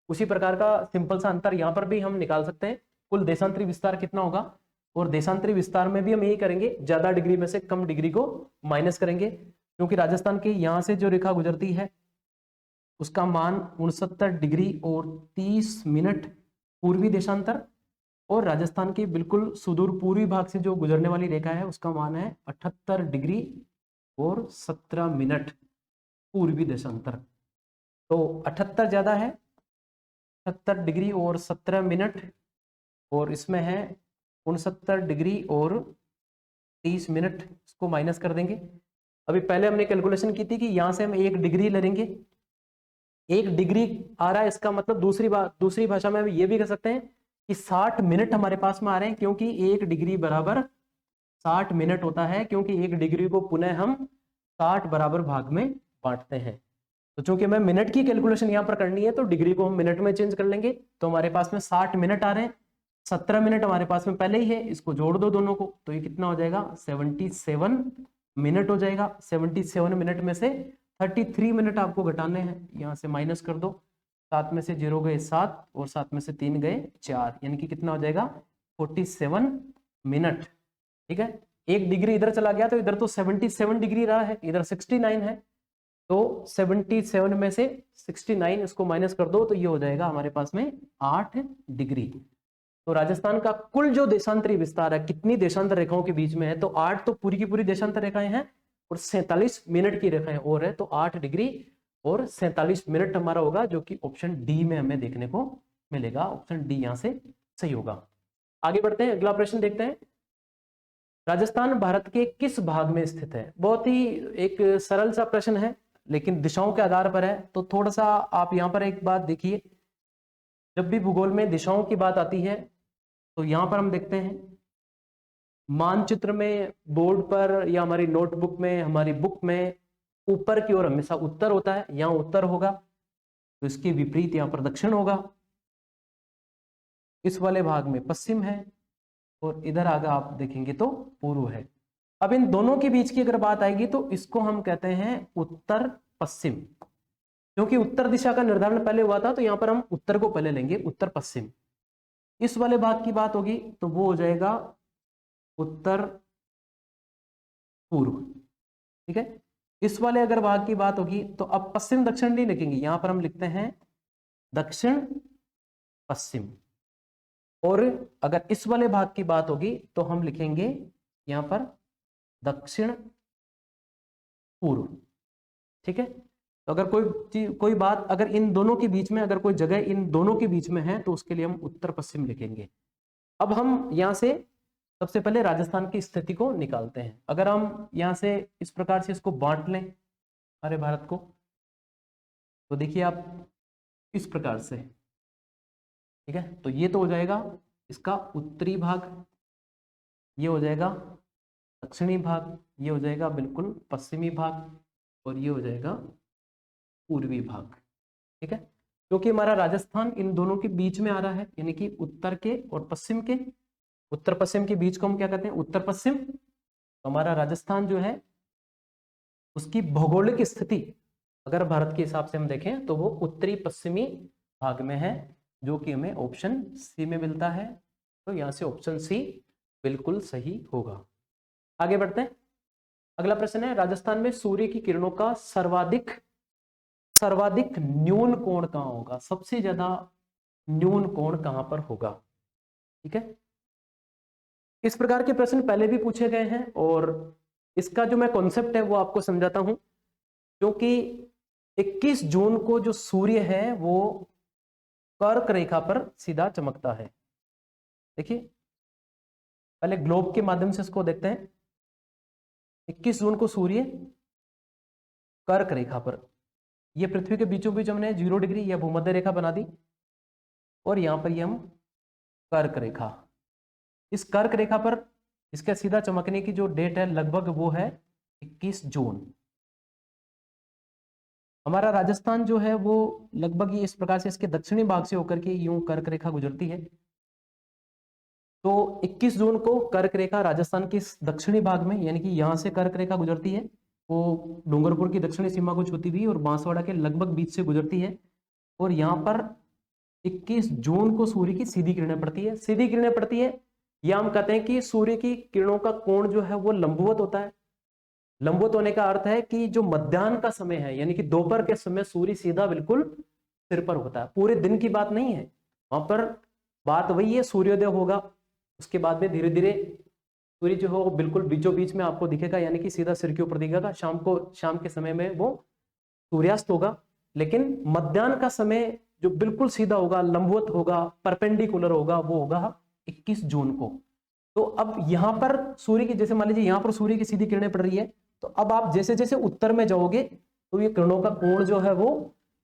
उसी प्रकार का सिंपल सा अंतर यहाँ पर भी हम निकाल सकते हैं। कुल देशांतरी विस्तार कितना होगा, और देशांतरी विस्तार में भी हम यही करेंगे, ज्यादा डिग्री में से कम डिग्री को माइनस करेंगे, क्योंकि राजस्थान के यहाँ से जो रेखा गुजरती है उसका मान 69 डिग्री और 30 मिनट पूर्वी देशांतर, और राजस्थान के बिल्कुल सुदूर पूर्वी भाग से जो गुजरने वाली रेखा है उसका मान है 78 डिग्री और 17 मिनट पूर्वी देशांतर। तो 78 ज्यादा है, 78 डिग्री और 17 मिनट, और इसमें है 69 डिग्री और 30 मिनट, इसको माइनस कर देंगे। अभी पहले हमने कैलकुलेशन की थी कि यहां से हम 1 डिग्री ले लेंगे, 1 डिग्री आ रहा है, इसका मतलब दूसरी भाषा में हम ये भी कह सकते हैं कि 60 मिनट हमारे पास में आ रहे हैं, क्योंकि 1 डिग्री बराबर 60 मिनट होता है, क्योंकि 1 डिग्री को पुनः हम 60 बराबर भाग में बांटते हैं। तो चूंकि हमें मिनट की कैलकुलेशन यहाँ पर करनी है तो डिग्री को हम मिनट में चेंज कर लेंगे, तो हमारे पास में 60 मिनट आ रहे हैं, 17 मिनट हमारे पास में पहले ही है, इसको जोड़ दो दोनों को, तो ये कितना हो जाएगा 77 मिनट हो जाएगा। 77 मिनट में से 33 मिनट आपको घटाने हैं, यहाँ से माइनस कर दो, 7 में से 0 गए 7 और 7 में से 3 गए 4, यानी कि कितना हो जाएगा 47 मिनट। ठीक है, 1 डिग्री इधर चला गया तो इधर तो 77 डिग्री रहा है, इधर 69 है, तो 77 में से 69 इसको माइनस कर दो तो ये हो जाएगा हमारे पास में 8 डिग्री। तो राजस्थान का कुल जो देशांतरी विस्तार है, कितनी देशांतर रेखाओं के बीच में है, तो 8 तो पूरी की पूरी देशांतर रेखाएं हैं, और 47 मिनट की रेखाएं और है, तो 8 डिग्री और 47 मिनट हमारा होगा, जो कि ऑप्शन डी में हमें देखने को मिलेगा। ऑप्शन डी यहां से सही होगा। आगे बढ़ते हैं, अगला प्रश्न देखते हैं, राजस्थान भारत के किस भाग में स्थित है। बहुत ही एक सरल सा प्रश्न है, लेकिन दिशाओं के आधार पर है, तो थोड़ा सा आप यहाँ पर एक बात देखिए, जब भी भूगोल में दिशाओं की बात आती है तो यहाँ पर हम देखते हैं मानचित्र में, बोर्ड पर या हमारी नोटबुक में, हमारी बुक में ऊपर की ओर हमेशा उत्तर होता है, यहाँ उत्तर होगा, तो इसके विपरीत यहाँ पर दक्षिण होगा, इस वाले भाग में पश्चिम है, और इधर आगे आप देखेंगे तो पूर्व है। अब इन दोनों के बीच की अगर बात आएगी तो इसको हम कहते हैं उत्तर पश्चिम, क्योंकि उत्तर दिशा का निर्धारण पहले हुआ था तो यहां पर हम उत्तर को पहले लेंगे, उत्तर पश्चिम। इस वाले भाग की बात होगी तो वो हो जाएगा उत्तर पूर्व, ठीक है। इस वाले अगर भाग की बात होगी तो अब पश्चिम दक्षिण नहीं लिखेंगे, यहां पर हम लिखते हैं दक्षिण पश्चिम। और अगर इस वाले भाग की बात होगी तो हम लिखेंगे यहां पर दक्षिण पूर्व, ठीक है। तो अगर कोई बात अगर इन दोनों के बीच में, अगर कोई जगह इन दोनों के बीच में है तो उसके लिए हम उत्तर पश्चिम लिखेंगे। अब हम यहां से सबसे पहले राजस्थान की स्थिति को निकालते हैं। अगर हम यहां से इस प्रकार से इसको बांट लें हमारे भारत को, तो देखिए आप इस प्रकार से, ठीक है। तो ये तो हो जाएगा इसका उत्तरी भाग, ये हो जाएगा दक्षिणी भाग, ये हो जाएगा बिल्कुल पश्चिमी भाग, और ये हो जाएगा पूर्वी भाग, ठीक है। क्योंकि हमारा राजस्थान इन दोनों के बीच में आ रहा है, यानी कि उत्तर के और पश्चिम के, उत्तर पश्चिम के बीच को हम क्या कहते हैं, उत्तर पश्चिम। तो हमारा राजस्थान जो है उसकी भौगोलिक स्थिति अगर भारत के हिसाब से हम देखें तो वो उत्तरी पश्चिमी भाग में है, जो कि हमें ऑप्शन सी में मिलता है। तो यहां से ऑप्शन सी बिल्कुल सही होगा। आगे बढ़ते हैं। अगला प्रश्न है, राजस्थान में सूर्य की किरणों का सर्वाधिक न्यून कोण कहां होगा, सबसे ज्यादा न्यून कोण कहां पर होगा, ठीक है। इस प्रकार के प्रश्न पहले भी पूछे गए हैं और इसका जो मैं कॉन्सेप्ट है वो आपको समझाता हूं। क्योंकि 21 जून को जो सूर्य है वो कर्क रेखा पर सीधा चमकता है। देखिए पहले ग्लोब के माध्यम से इसको देखते हैं। 21 जून को सूर्य कर्क रेखा पर, ये पृथ्वी के बीचों बीच हमने 0 डिग्री या भूमध्य रेखा बना दी, और यहां पर ये हम कर्क रेखा, इस कर्क रेखा पर इसके सीधा चमकने की जो डेट है लगभग वो है 21 जून। हमारा राजस्थान जो है वो लगभग ये इस प्रकार से इसके दक्षिणी भाग से होकर के यूं कर्क रेखा गुजरती है। तो 21 जून को कर्क रेखा राजस्थान के दक्षिणी भाग में, यानी कि यहां से कर्क रेखा गुजरती है, वो डूंगरपुर की दक्षिणी सीमा को छूती हुई और बांसवाड़ा के लगभग बीच से गुजरती है। और यहाँ पर 21 जून को सूर्य की सीधी किरणें पड़ती है। सीधी किरणें पड़ती है या हम कहते हैं कि सूर्य की किरणों का कोण जो है वो लंबवत होता है। लंबवत होने का अर्थ है कि जो मध्याह्न का समय है, यानी कि दोपहर के समय सूर्य सीधा बिल्कुल सिर पर होता है, पूरे दिन की बात नहीं है। वहां पर बात वही है, सूर्योदय होगा, उसके बाद में धीरे धीरे सूर्य जो है वो बिल्कुल बीचों बीच में आपको दिखेगा, यानी कि सीधा सिर के ऊपर दिखेगा। शाम के समय में वो सूर्यास्त होगा। लेकिन मध्याह्न का समय जो बिल्कुल सीधा होगा, लंबवत होगा, परपेंडिकुलर होगा, वो होगा 21 जून को। तो अब यहां पर सूर्य की, जैसे मान लीजिए यहां पर सूर्य की सीधी किरणें पड़ रही है, तो अब आप जैसे जैसे उत्तर में जाओगे तो ये किरणों का कोण जो है वो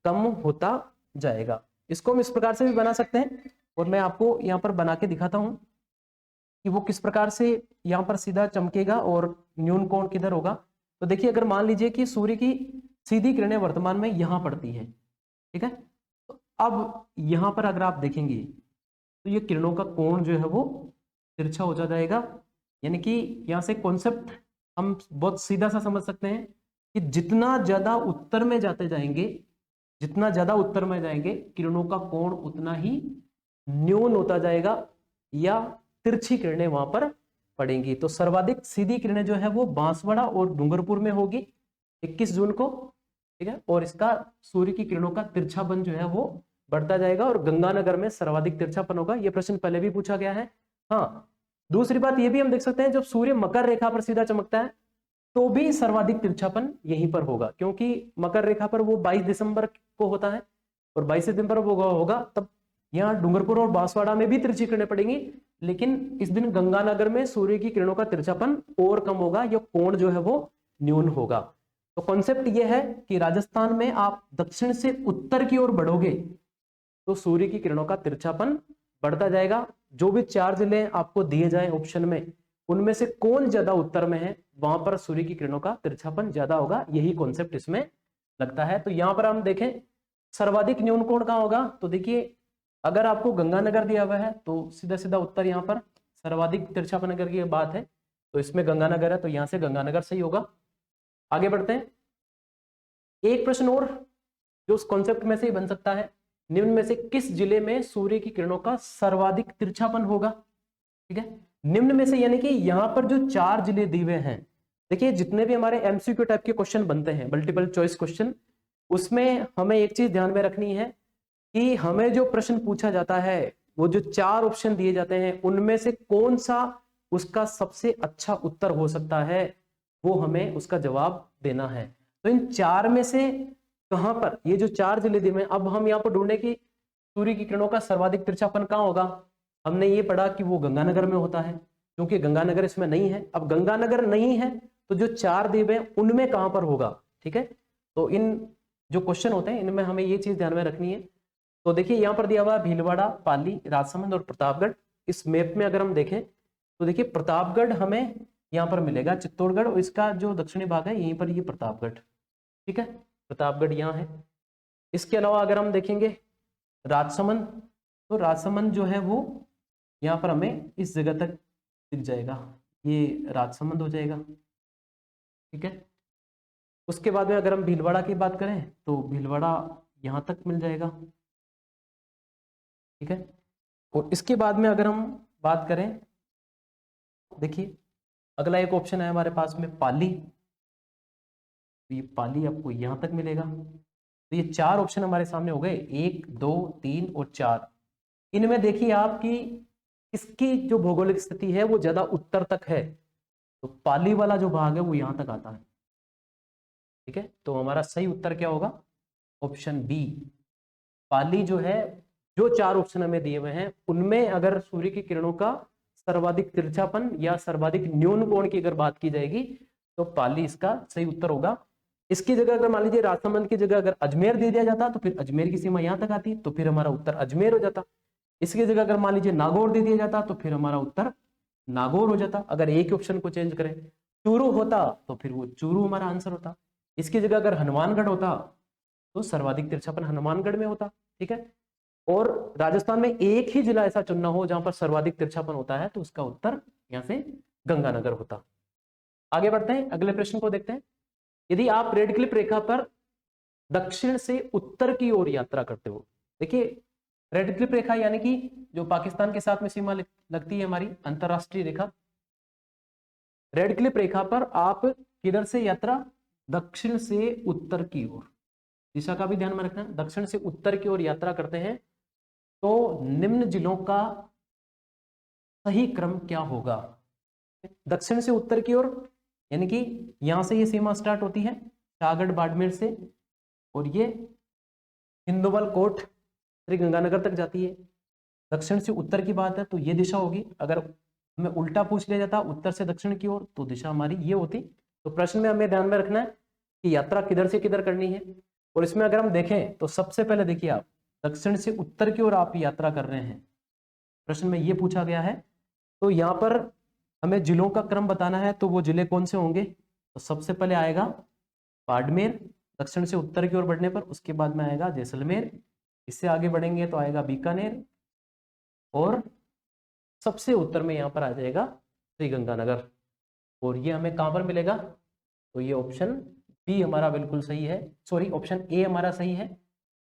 कम होता जाएगा। इसको हम इस प्रकार से भी बना सकते हैं, और मैं आपको यहाँ पर बना के दिखाता हूं कि वो किस प्रकार से यहाँ पर सीधा चमकेगा और न्यून कोण किधर होगा। तो देखिए अगर मान लीजिए कि सूर्य की सीधी किरणें वर्तमान में यहां पड़ती है, ठीक है। तो अब यहां पर अगर आप देखेंगे तो ये किरणों का कोण जो है वो तिरछा हो जाएगा। यानी कि यहां से कॉन्सेप्ट हम बहुत सीधा सा समझ सकते हैं कि जितना ज्यादा उत्तर में जाते जाएंगे, जितना ज्यादा उत्तर में जाएंगे, किरणों का कोण उतना ही न्यून होता जाएगा या तिरछी किरणें वहां पर पड़ेंगी। तो सर्वाधिक सीधी किरणें जो है वो बांसवाड़ा और डूंगरपुर में होगी 21 जून को, ठीक है। और इसका सूर्य की किरणों का तिरछापन जो है वो बढ़ता जाएगा, और गंगानगर में सर्वाधिक तिरछापन होगा। यह प्रश्न पहले भी पूछा गया है। हाँ, दूसरी बात यह भी हम देख सकते हैं, जब सूर्य मकर रेखा पर सीधा चमकता है तो भी सर्वाधिक तिरछापन यहीं पर होगा, क्योंकि मकर रेखा पर वो 22 दिसंबर को होता है, और 22 दिसंबर वो होगा तब यहाँ डूंगरपुर और बांसवाड़ा में भी तिरछी किरणें पड़ेंगी। लेकिन इस दिन गंगानगर में सूर्य की किरणों का तिरछापन और कम होगा, या कोण जो है वो न्यून होगा। तो कॉन्सेप्ट यह है कि राजस्थान में आप दक्षिण से उत्तर की ओर बढ़ोगे तो सूर्य की किरणों का तिरछापन बढ़ता जाएगा। जो भी 4 जिले आपको दिए जाए ऑप्शन में, उनमें से कौन ज्यादा उत्तर में है, वहां पर सूर्य की किरणों का तिरछापन ज्यादा होगा। यही कॉन्सेप्ट इसमें लगता है। तो यहां पर हम देखें सर्वाधिक न्यून कोण कहां होगा, तो देखिए अगर आपको गंगानगर दिया हुआ है तो सीधा सीधा उत्तर यहाँ पर सर्वाधिक तिरछापन नगर की बात है। तो इसमें गंगानगर है, तो यहां से गंगानगर सही होगा। आगे बढ़ते हैं। एक प्रश्न और जो उस कॉन्सेप्ट में से ही बन सकता है, निम्न में से किस जिले में सूर्य की किरणों का सर्वाधिक तिरछापन होगा? ठीक है, निम्न में से यानी कि यहां पर जो 4 जिले दिए हुए हैं, देखिए जितने भी हमारे एमसीक्यू टाइप के क्वेश्चन बनते हैं, मल्टीपल चॉइस क्वेश्चन, उसमें हमें एक चीज ध्यान में रखनी है कि हमें जो प्रश्न पूछा जाता है, वो जो 4 ऑप्शन दिए जाते हैं, उनमें से कौन सा उसका सबसे अच्छा उत्तर हो सकता है, वो हमें उसका जवाब देना है। तो इन 4 में से कहां पर, ये जो 4 जिले दिए हैं, अब हम यहाँ पर ढूंढे कि सूर्य की किरणों का सर्वाधिक तिरछापन कहाँ होगा। हमने ये पढ़ा कि वो गंगानगर में होता है, क्योंकि गंगानगर इसमें नहीं है। अब गंगानगर नहीं है तो जो 4 दिए हैं उनमें कहां पर होगा। ठीक है, तो इन जो क्वेश्चन होते हैं इनमें हमें ये चीज ध्यान में रखनी है। तो देखिए यहाँ पर दिया हुआ है भीलवाड़ा, पाली, राजसमंद और प्रतापगढ़। इस मैप में अगर हम देखें तो देखिए प्रतापगढ़ हमें यहाँ पर मिलेगा, चित्तौड़गढ़, और इसका जो दक्षिणी भाग है यहीं पर ये प्रतापगढ़। ठीक है, प्रतापगढ़ यहाँ है। इसके अलावा अगर हम देखेंगे राजसमंद, तो राजसमंद जो है वो यहाँ पर हमें इस जगह तक दिख जाएगा, ये राजसमंद हो जाएगा। ठीक है, उसके बाद में अगर हम भीलवाड़ा की बात करें तो भीलवाड़ा यहाँ तक मिल जाएगा। ठीक है, और इसके बाद में अगर हम बात करें, देखिए अगला एक ऑप्शन है हमारे पास में पाली, तो ये पाली आपको यहां तक मिलेगा। तो ये 4 ऑप्शन हमारे सामने हो गए, 1, 2, 3 और 4। इनमें देखिए आपकी इसकी जो भौगोलिक स्थिति है वो ज्यादा उत्तर तक है, तो पाली वाला जो भाग है वो यहां तक आता है। ठीक है, तो हमारा सही उत्तर क्या होगा? ऑप्शन बी, पाली जो है। जो 4 ऑप्शन हमें दिए हुए हैं उनमें अगर सूर्य की किरणों का सर्वाधिक तिरछापन या सर्वाधिक न्यून कोण की अगर बात की जाएगी तो पाली इसका सही उत्तर होगा। इसकी जगह अगर मान लीजिए राजसमंद की जगह अगर अजमेर दे दिया जाता तो फिर अजमेर की सीमा यहां तक आती, तो फिर हमारा उत्तर अजमेर हो जाता। इसकी जगह अगर मान लीजिए नागौर दे दिया जाता तो फिर हमारा उत्तर नागौर हो जाता। अगर एक ही ऑप्शन को चेंज करें, चूरू होता तो फिर वो चूरू हमारा आंसर होता। इसकी जगह अगर हनुमानगढ़ होता तो सर्वाधिक तिरछापन हनुमानगढ़ में होता। ठीक है, और राजस्थान में एक ही जिला ऐसा चुनना हो जहां पर सर्वाधिक तिरछापन होता है तो उसका उत्तर यहां से गंगानगर होता। आगे बढ़ते हैं, अगले प्रश्न को देखते हैं। यदि आप रेड क्लिप रेखा पर दक्षिण से उत्तर की ओर यात्रा करते हो, देखिए रेड क्लिप रेखा यानी कि जो पाकिस्तान के साथ में सीमा लगती है हमारी अंतरराष्ट्रीय रेखा, रेड क्लिप रेखा पर आप किधर से यात्रा, दक्षिण से उत्तर की ओर, दिशा का भी ध्यान में रखना, दक्षिण से उत्तर की ओर यात्रा करते हैं तो निम्न जिलों का सही क्रम क्या होगा। दक्षिण से उत्तर की ओर यानी कि यहां से ये सीमा स्टार्ट होती है शाहगढ़ बाड़मेर से, और ये हिंदोवल कोट श्री गंगानगर तक जाती है। दक्षिण से उत्तर की बात है तो ये दिशा होगी। अगर हमें उल्टा पूछ लिया जाता उत्तर से दक्षिण की ओर तो दिशा हमारी ये होती। तो प्रश्न में हमें ध्यान में रखना है कि यात्रा किधर से किधर करनी है। और इसमें अगर हम देखें तो सबसे पहले देखिए आप दक्षिण से उत्तर की ओर आप यात्रा कर रहे हैं, प्रश्न में ये पूछा गया है। तो यहाँ पर हमें जिलों का क्रम बताना है, तो वो जिले कौन से होंगे? तो सबसे पहले आएगा बाड़मेर दक्षिण से उत्तर की ओर बढ़ने पर, उसके बाद में आएगा जैसलमेर, इससे आगे बढ़ेंगे तो आएगा बीकानेर, और सबसे उत्तर में यहाँ पर आ जाएगा श्रीगंगानगर। और ये हमें कहाँ पर मिलेगा? तो ये ऑप्शन बी हमारा बिल्कुल सही है, सॉरी ऑप्शन ए हमारा सही है।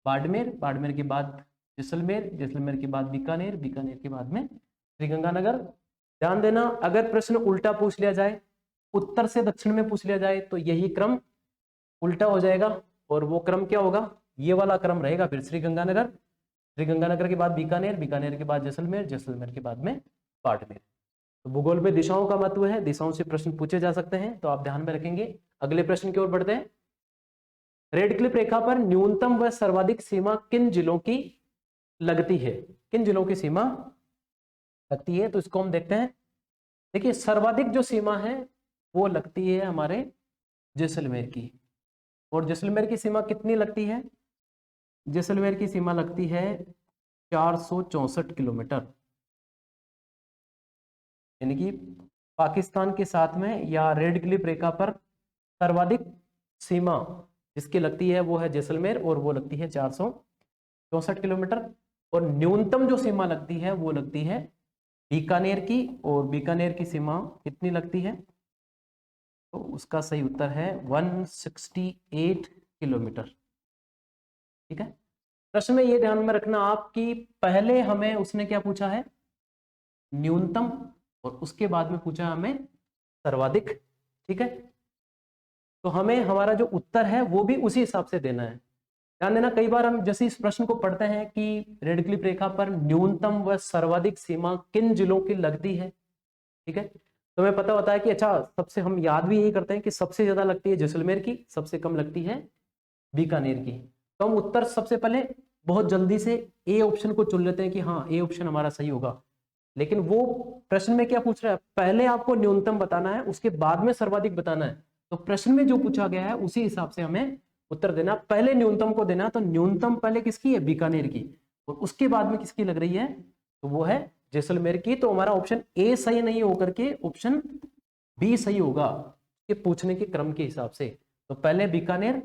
बाड़मेर, बाड़मेर के बाद जैसलमेर, जैसलमेर के बाद बीकानेर, बीकानेर के बाद में श्रीगंगानगर। ध्यान देना, अगर प्रश्न उल्टा पूछ लिया जाए, उत्तर से दक्षिण में पूछ लिया जाए तो यही क्रम उल्टा हो जाएगा, और वो क्रम क्या होगा? ये वाला क्रम रहेगा फिर श्रीगंगानगर, श्रीगंगानगर के बाद बीकानेर, बीकानेर के बाद जैसलमेर, जैसलमेर के बाद में बाड़मेर। तो भूगोल में दिशाओं का महत्व है, दिशाओं से प्रश्न पूछे जा सकते हैं, तो आप ध्यान में रखेंगे। अगले प्रश्न की ओर बढ़ते हैं। रेड क्लिप रेखा पर न्यूनतम व सर्वाधिक सीमा किन जिलों की लगती है? किन जिलों की सीमा लगती है? तो इसको हम देखते हैं। देखिए सर्वाधिक जो सीमा है वो लगती है हमारे जैसलमेर की, और जैसलमेर की सीमा कितनी लगती है? जैसलमेर की सीमा लगती है 464 किलोमीटर, यानी कि पाकिस्तान के साथ में या रेड क्लिप रेखा पर सर्वाधिक सीमा जिसकी लगती है वो है जैसलमेर, और वो लगती है 464 किलोमीटर। और न्यूनतम जो सीमा लगती है वो लगती है बीकानेर की, और बीकानेर की सीमा कितनी लगती है? तो उसका सही उत्तर है 168 किलोमीटर। ठीक है, प्रश्न में ये ध्यान में रखना आप कि पहले हमें उसने क्या पूछा है? न्यूनतम, और उसके बाद में पूछा हमें सर्वाधिक। ठीक है, तो हमें हमारा जो उत्तर है वो भी उसी हिसाब से देना है। ध्यान देना, कई बार हम जैसे इस प्रश्न को पढ़ते हैं कि रेडक्लिफ रेखा पर न्यूनतम व सर्वाधिक सीमा किन जिलों की लगती है। ठीक है, तो हमें पता होता है कि अच्छा, सबसे हम याद भी यही करते हैं कि सबसे ज्यादा लगती है जैसलमेर की, सबसे कम लगती है बीकानेर की। तो हम उत्तर सबसे पहले बहुत जल्दी से ए ऑप्शन को चुन लेते हैं कि हाँ, ए ऑप्शन हमारा सही होगा। लेकिन वो प्रश्न में क्या पूछ रहा है? पहले आपको न्यूनतम बताना है, उसके बाद में सर्वाधिक बताना है। तो प्रश्न में जो पूछा गया है उसी हिसाब से हमें उत्तर देना। पहले न्यूनतम को देना, तो न्यूनतम पहले किसकी है? बीकानेर की, और उसके बाद में किसकी लग रही है? तो वो है जैसलमेर की। तो हमारा ऑप्शन ए सही नहीं होकर के ऑप्शन बी सही होगा, कि पूछने के क्रम के हिसाब से। तो पहले बीकानेर,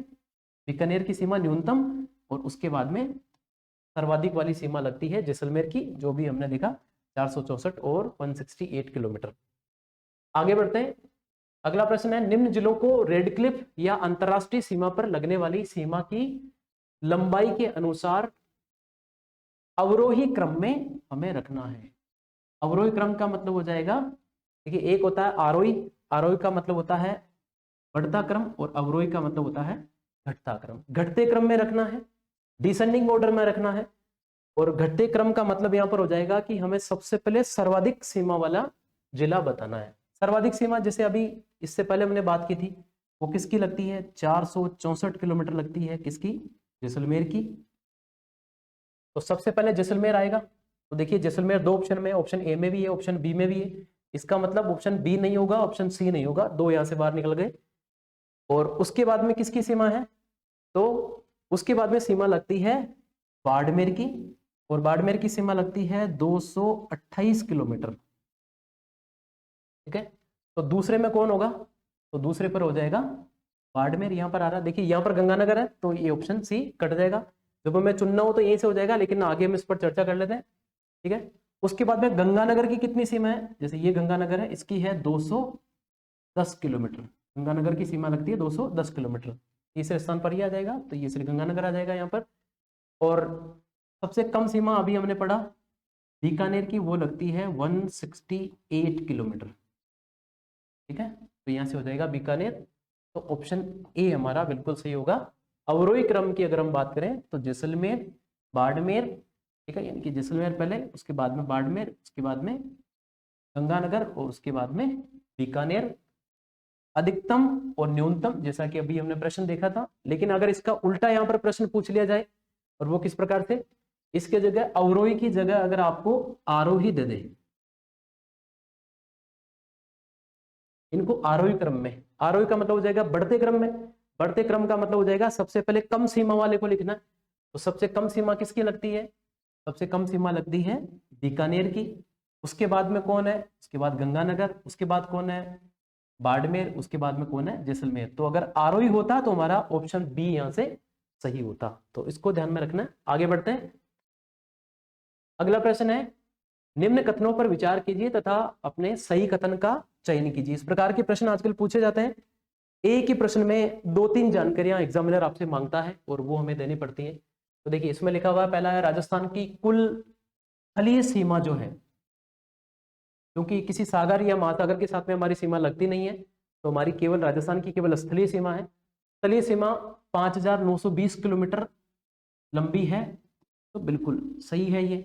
बीकानेर की सीमा न्यूनतम, और उसके बाद में सर्वाधिक वाली सीमा लगती है जैसलमेर की, जो भी हमने देखा 464 और 168 किलोमीटर। आगे बढ़ते हैं, अगला प्रश्न है, निम्न जिलों को रेडक्लिफ या अंतरराष्ट्रीय सीमा पर लगने वाली सीमा की लंबाई के अनुसार अवरोही क्रम में हमें रखना है। अवरोही क्रम का मतलब हो जाएगा, देखिए, एक होता है आरोही, आरोही का मतलब होता है बढ़ता क्रम, और अवरोही का मतलब होता है घटता क्रम। घटते क्रम में रखना है, डिसेंडिंग ऑर्डर में रखना है। और घटते क्रम का मतलब यहां पर हो जाएगा कि हमें सबसे पहले सर्वाधिक सीमा वाला जिला बताना है। सर्वाधिक सीमा जैसे अभी इससे पहले हमने बात की थी, वो किसकी लगती है? 464 किलोमीटर लगती है, किसकी? जैसलमेर की। तो सबसे पहले जैसलमेर आएगा। तो देखिए, जैसलमेर दो ऑप्शन में, ऑप्शन ए में भी है, ऑप्शन बी में भी है। इसका मतलब ऑप्शन बी नहीं होगा, ऑप्शन सी नहीं होगा, दो यहां से बाहर निकल गए। और उसके बाद में किसकी सीमा है? तो उसके बाद में सीमा लगती है बाड़मेर की, और बाड़मेर की सीमा लगती है 228 किलोमीटर। ठीक है, तो दूसरे में कौन होगा? तो दूसरे पर हो जाएगा बाड़मेर। यहां पर आ रहा है, देखिए यहां पर गंगानगर है, तो ये ऑप्शन सी कट जाएगा। जब हमें चुनना हो तो यहीं से हो जाएगा, लेकिन आगे हम इस पर चर्चा कर लेते हैं। ठीक है, उसके बाद में गंगानगर की कितनी सीमा है? जैसे ये गंगानगर है, इसकी है 210 किलोमीटर। गंगानगर की सीमा लगती है 210 किलोमीटर। तीसरे स्थान पर ही आ जाएगा, तो ये श्री गंगानगर आ जाएगा यहाँ पर। और सबसे कम सीमा अभी हमने पढ़ा बीकानेर की, वो लगती है 168 किलोमीटर। ठीक है, तो यहां से हो जाएगा बीकानेर। तो ऑप्शन ए हमारा बिल्कुल सही होगा। अवरोही क्रम की अगर हम बात करें तो जैसलमेर, बाड़मेर, ठीक है, यानी कि जैसलमेर पहले, उसके बाद में बाड़मेर, उसके बाद में गंगानगर, और उसके बाद में बीकानेर। अधिकतम और न्यूनतम जैसा कि अभी हमने प्रश्न देखा था। लेकिन अगर इसका उल्टा यहाँ पर प्रश्न पूछ लिया जाए, और वो किस प्रकार से? इसके जगह अवरोही की जगह अगर आपको आरोही दे दे, इनको आरोही क्रम में, आरोही का मतलब हो जाएगा बढ़ते क्रम में, बढ़ते क्रम का मतलब हो जाएगा सबसे पहले कम सीमा वाले को लिखना। तो सबसे कम सीमा किसकी लगती है? सबसे कम सीमा लगती है बीकानेर की। उसके बाद में कौन है? उसके बाद गंगानगर, उसके बाद कौन है? बाड़मेर, उसके बाद में कौन है? जैसलमेर। तो अगर आरोही होता तो हमारा ऑप्शन बी यहां से सही होता। तो इसको ध्यान में रखना। आगे बढ़ते हैं, अगला प्रश्न है, निम्न कथनों पर विचार कीजिए तथा अपने सही कथन का चयन कीजिए। इस प्रकार के प्रश्न आजकल पूछे जाते हैं। एक ही प्रश्न में दो तीन जानकारियां एग्जामिनर आपसे मांगता है, और वो हमें देनी पड़ती है। तो देखिए, इसमें लिखा हुआ है, पहला है राजस्थान की कुल स्थलीय सीमा जो है, क्योंकि किसी सागर या महासागर के साथ में हमारी सीमा लगती नहीं है, तो हमारी केवल राजस्थान की केवल स्थलीय सीमा है। स्थलीय सीमा 5920 किलोमीटर लंबी है, तो बिल्कुल सही है ये।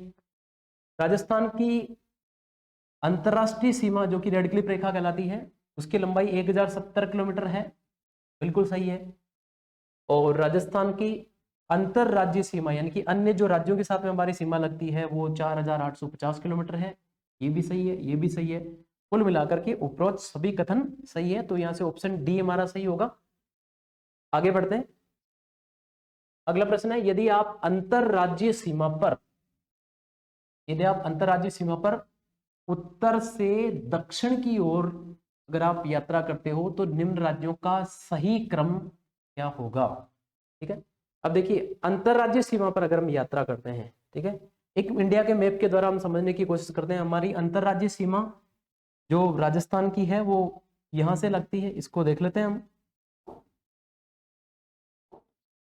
राजस्थान की अंतरराष्ट्रीय सीमा जो कि रेडक्लिफ रेखा कहलाती है, उसकी लंबाई 1070 किलोमीटर है, बिल्कुल सही है। और राजस्थान की अंतर राज्य सीमा, यानी कि अन्य जो राज्यों के साथ में हमारी सीमा लगती है, वो 4850 किलोमीटर है, ये भी सही है, ये भी सही है। कुल मिलाकर के उपरोक्त सभी कथन सही है, तो यहां से ऑप्शन डी हमारा सही होगा। आगे बढ़ते हैं, अगला प्रश्न है, यदि आप अंतरराज्यीय सीमा पर, यदि आप अंतरराज्यीय सीमा पर उत्तर से दक्षिण की ओर अगर आप यात्रा करते हो, तो निम्न राज्यों का सही क्रम क्या होगा? ठीक है, अब देखिए, अंतरराज्यीय सीमा पर अगर हम यात्रा करते हैं, ठीक है, एक इंडिया के मैप के द्वारा हम समझने की कोशिश करते हैं। हमारी अंतरराज्यीय सीमा जो राजस्थान की है वो यहां से लगती है, इसको देख लेते हैं हम।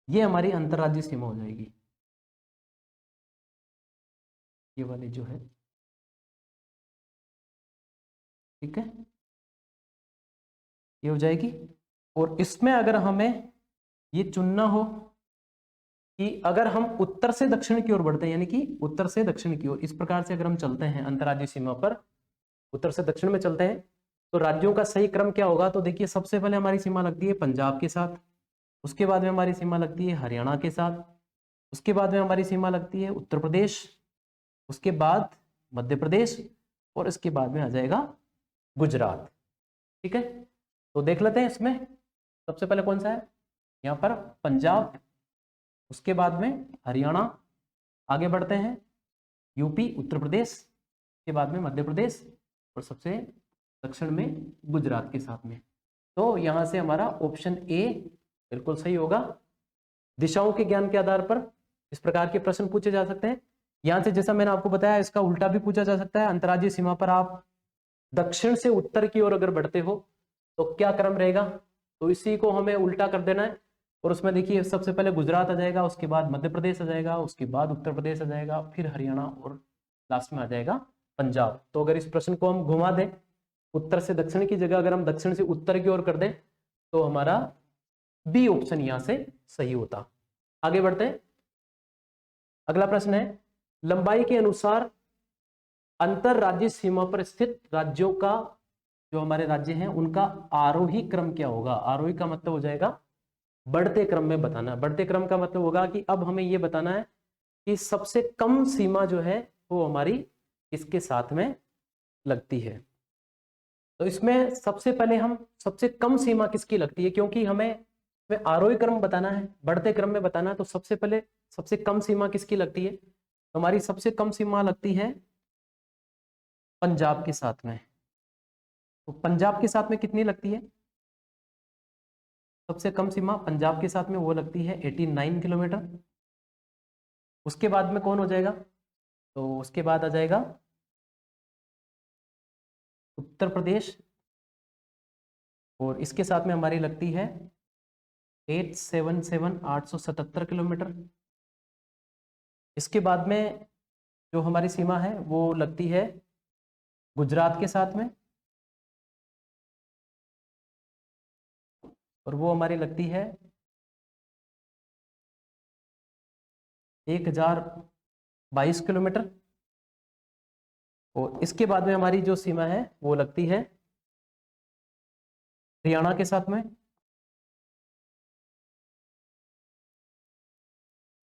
ये हमारी अंतरराज्यीय सीमा हो जाएगी, ये वाली जो है, ठीक है, ये हो जाएगी। और इसमें अगर हमें ये चुनना हो कि अगर हम उत्तर से दक्षिण की ओर बढ़ते हैं, यानी कि उत्तर से दक्षिण की ओर इस प्रकार से अगर हम चलते हैं अंतरराज्यीय सीमा पर, उत्तर से दक्षिण में चलते हैं, तो राज्यों का सही क्रम क्या होगा? तो देखिए, सबसे पहले हमारी सीमा लगती है पंजाब के साथ, उसके बाद में हमारी सीमा लगती है हरियाणा के साथ, उसके बाद में हमारी सीमा लगती है उत्तर प्रदेश, उसके बाद मध्य प्रदेश, और इसके बाद में आ जाएगा गुजरात। ठीक है, तो देख लेते हैं इसमें सबसे पहले कौन सा है। यहाँ पर पंजाब, उसके बाद में हरियाणा, आगे बढ़ते हैं यूपी उत्तर प्रदेश, के बाद में मध्य प्रदेश, और सबसे दक्षिण में गुजरात के साथ में। तो यहां से हमारा ऑप्शन ए बिल्कुल सही होगा। दिशाओं के ज्ञान के आधार पर इस प्रकार के प्रश्न पूछे जा सकते हैं। यहां से जैसा मैंने आपको बताया, इसका उल्टा भी पूछा जा सकता है। अंतर्राज्यीय सीमा पर आप दक्षिण से उत्तर की ओर अगर बढ़ते हो तो क्या क्रम रहेगा, तो इसी को हमें उल्टा कर देना है। और उसमें देखिए, सबसे पहले गुजरात आ जाएगा, उसके बाद मध्य प्रदेश आ जाएगा, उसके बाद उत्तर प्रदेश आ जाएगा, फिर हरियाणा, और लास्ट में आ जाएगा पंजाब। तो अगर इस प्रश्न को हम घुमा दें, उत्तर से दक्षिण की जगह अगर हम दक्षिण से उत्तर की ओर कर दें, तो हमारा बी ऑप्शन यहां से सही होता। आगे बढ़ते हैं, अगला प्रश्न है, लंबाई के अनुसार अंतरराज्यीय सीमा पर स्थित राज्यों का, जो हमारे राज्य हैं, उनका आरोही क्रम क्या होगा? आरोही का मतलब हो जाएगा बढ़ते क्रम में बताना। बढ़ते क्रम का मतलब होगा कि अब हमें यह बताना है कि सबसे कम सीमा जो है वो हमारी इसके साथ में लगती है। तो इसमें सबसे पहले हम सबसे कम सीमा किसकी लगती है, क्योंकि हमें आरोही क्रम बताना है, बढ़ते क्रम में बताना है, तो सबसे पहले सबसे कम सीमा किसकी लगती है? तो हमारी सबसे कम सीमा लगती है पंजाब के साथ में। तो पंजाब के साथ में कितनी लगती है? सबसे कम सीमा पंजाब के साथ में वो लगती है 89 किलोमीटर। उसके बाद में कौन हो जाएगा? तो उसके बाद आ जाएगा उत्तर प्रदेश, और इसके साथ में हमारी लगती है 877 किलोमीटर। इसके बाद में जो हमारी सीमा है वो लगती है गुजरात के साथ में, और वो हमारी लगती है 1022 किलोमीटर। और इसके बाद में हमारी जो सीमा है वो लगती है हरियाणा के साथ में।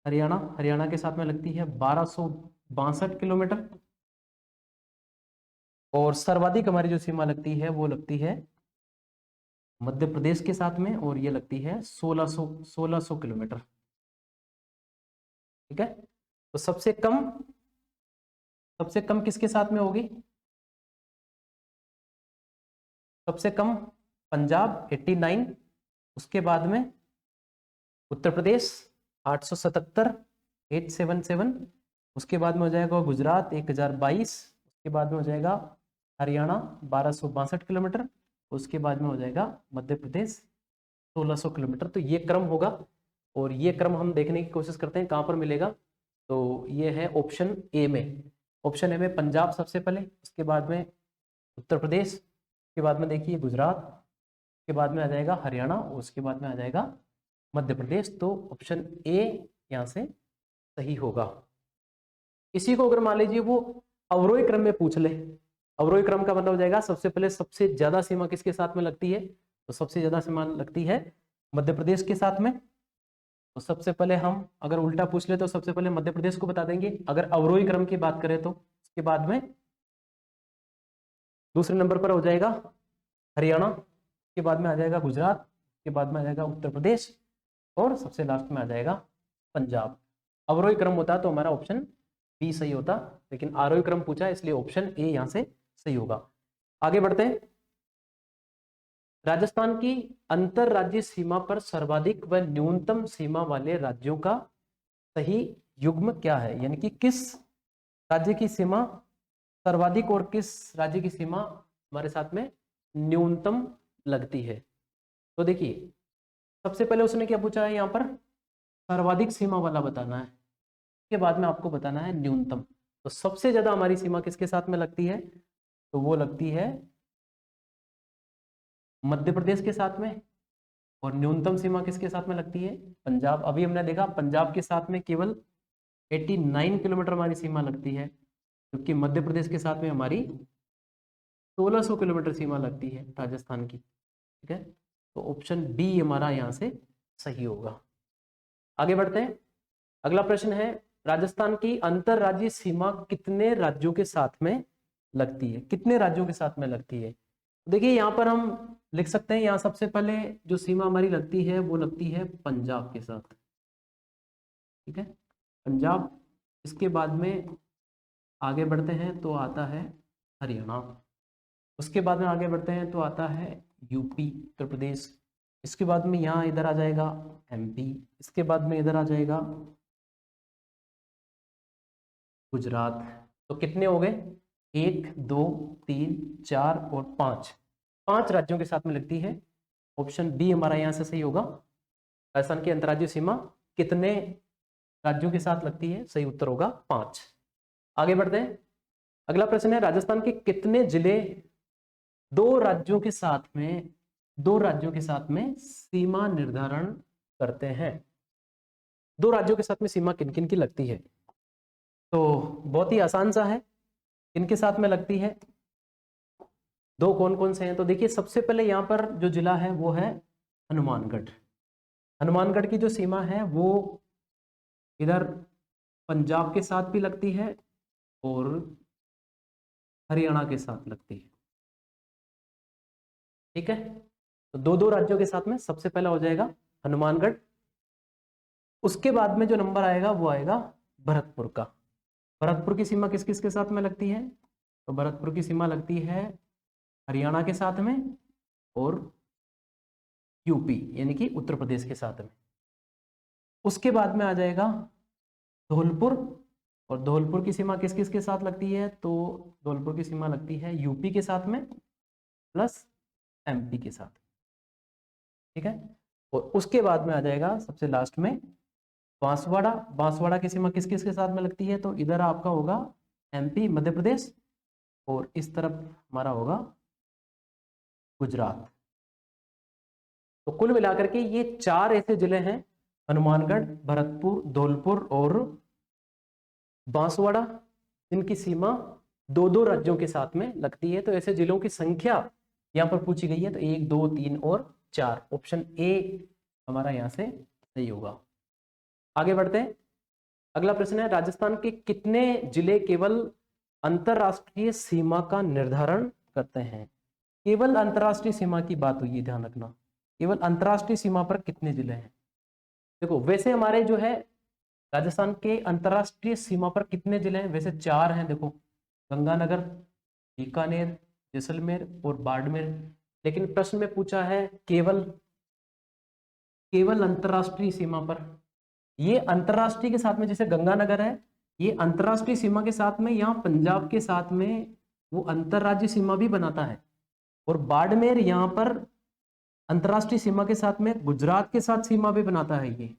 हरियाणा के साथ में लगती है 1262 किलोमीटर। और सर्वाधिक हमारी जो सीमा लगती है वो लगती है मध्य प्रदेश के साथ में, और ये लगती है 1600 किलोमीटर। ठीक है, तो सबसे कम किसके साथ में होगी? सबसे कम पंजाब 89, उसके बाद में उत्तर प्रदेश 877 877, उसके बाद में हो जाएगा गुजरात 1022, उसके बाद में हो जाएगा हरियाणा 1262 किलोमीटर, उसके बाद में हो जाएगा मध्य प्रदेश 1600 किलोमीटर। तो ये क्रम होगा, और ये क्रम हम देखने की कोशिश करते हैं कहाँ पर मिलेगा। तो ये है ऑप्शन ए में। ऑप्शन ए में पंजाब सबसे पहले, उसके बाद में उत्तर प्रदेश, उसके बाद में देखिए गुजरात, उसके बाद में आ जाएगा हरियाणा, और उसके बाद में आ जाएगा मध्य प्रदेश। तो ऑप्शन ए यहाँ से सही होगा। इसी को अगर मान लीजिए वो अवरोही क्रम में पूछ ले, अवरोही क्रम का मतलब हो जाएगा सबसे पहले सबसे ज्यादा सीमा किसके साथ में लगती है? तो सबसे ज्यादा सीमा लगती है मध्य प्रदेश के साथ में। तो सबसे पहले हम अगर उल्टा पूछ ले तो सबसे पहले मध्य प्रदेश को बता देंगे। अगर अवरोही क्रम की बात करें तो उसके बाद में दूसरे नंबर पर हो जाएगा हरियाणा, के बाद में आ जाएगा गुजरात, के बाद में आ जाएगा उत्तर प्रदेश, और सबसे लास्ट में आ जाएगा पंजाब। अवरोही क्रम होता तो हमारा ऑप्शन बी सही होता, लेकिन आरोही क्रम पूछा इसलिए ऑप्शन ए यहां से सही होगा। आगे बढ़ते हैं, राजस्थान की अंतरराज्यीय सीमा पर सर्वाधिक व न्यूनतम सीमा वाले राज्यों का सही युग्म क्या है, यानी कि किस राज्य की सीमा सर्वाधिक और किस राज्य की सीमा हमारे साथ में न्यूनतम लगती है? तो देखिए सबसे पहले उसने क्या पूछा है, यहाँ पर सर्वाधिक सीमा वाला बताना है, उसके बाद में आपको बताना है न्यूनतम। तो सबसे ज्यादा हमारी सीमा किसके साथ में लगती है? तो वो लगती है मध्य प्रदेश के साथ में। और न्यूनतम सीमा किसके साथ में लगती है? पंजाब। अभी हमने देखा पंजाब के साथ में केवल 89 किलोमीटर हमारी सीमा लगती है, जबकि मध्य प्रदेश के साथ में हमारी 1600 किलोमीटर सीमा लगती है राजस्थान की। ठीक है, तो ऑप्शन बी हमारा यहाँ से सही होगा। आगे बढ़ते हैं। अगला प्रश्न है, राजस्थान की अंतरराज्यीय सीमा कितने राज्यों के साथ में लगती है? कितने राज्यों के साथ में लगती है? देखिए यहाँ पर हम लिख सकते हैं, यहाँ सबसे पहले जो सीमा हमारी लगती है वो लगती है पंजाब के साथ। ठीक है, पंजाब। इसके बाद में आगे बढ़ते हैं तो आता है हरियाणा। उसके बाद में आगे बढ़ते हैं तो आता है यूपी, उत्तर प्रदेश। इसके बाद में यहाँ इधर आ जाएगा एमपी। इसके बाद में इधर आ जाएगा गुजरात। तो कितने हो गए? 1 2 3 4 और 5, 5 राज्यों के साथ में लगती है। ऑप्शन बी हमारा यहाँ से सही होगा। राजस्थान की अंतर्राज्यीय सीमा कितने राज्यों के साथ लगती है? सही उत्तर होगा 5। आगे बढ़ते हैं। अगला प्रश्न है, राजस्थान के कितने जिले दो राज्यों के साथ में सीमा निर्धारण करते हैं? दो राज्यों के साथ में सीमा किन किन की लगती है? तो बहुत ही आसान सा है, इनके साथ में लगती है। दो कौन कौन से हैं? तो देखिए सबसे पहले यहाँ पर जो जिला है वो है हनुमानगढ़। हनुमानगढ़ की जो सीमा है वो इधर पंजाब के साथ भी लगती है और हरियाणा के साथ लगती है। ठीक है, तो दो दो राज्यों के साथ में सबसे पहला हो जाएगा हनुमानगढ़। उसके बाद में जो नंबर आएगा वो आएगा भरतपुर का। भरतपुर की सीमा किस किस के साथ में लगती है? तो भरतपुर की सीमा लगती है हरियाणा के साथ में और यूपी यानी कि उत्तर प्रदेश के साथ में। उसके बाद में आ जाएगा धौलपुर। और धौलपुर की सीमा किस किस के साथ लगती है? तो धौलपुर की सीमा लगती है यूपी के साथ में प्लस एमपी के साथ। ठीक है, और उसके बाद में आ जाएगा सबसे लास्ट में बांसवाड़ा। बांसवाड़ा की सीमा किस किस के साथ में लगती है? तो इधर आपका होगा एमपी मध्य प्रदेश और इस तरफ हमारा होगा गुजरात। तो कुल मिलाकर के ये 4 ऐसे जिले हैं, हनुमानगढ़, भरतपुर, धौलपुर और बांसवाड़ा, इनकी सीमा दो दो राज्यों के साथ में लगती है। तो ऐसे जिलों की संख्या यहाँ पर पूछी गई है, तो 1 2 3 और 4। ऑप्शन ए हमारा यहाँ से सही होगा। आगे बढ़ते हैं। अगला प्रश्न है, राजस्थान के कितने जिले केवल अंतरराष्ट्रीय सीमा का निर्धारण करते हैं? केवल अंतरराष्ट्रीय सीमा की बात हुई है, ध्यान रखना। केवल अंतरराष्ट्रीय सीमा पर कितने जिले हैं? देखो वैसे हमारे जो है राजस्थान के अंतरराष्ट्रीय सीमा पर कितने जिले हैं? वैसे 4 हैं। देखो गंगानगर, बीकानेर, जैसलमेर और बाड़मेर। लेकिन प्रश्न में पूछा है केवल अंतरराष्ट्रीय सीमा पर। ये अंतरराष्ट्रीय के साथ में जैसे गंगानगर है, ये अंतरराष्ट्रीय सीमा के साथ में यहाँ पंजाब के साथ में वो अंतरराज्यीय सीमा भी बनाता है। और बाड़मेर यहाँ पर अंतरराष्ट्रीय सीमा के साथ में गुजरात के साथ सीमा भी बनाता है ये।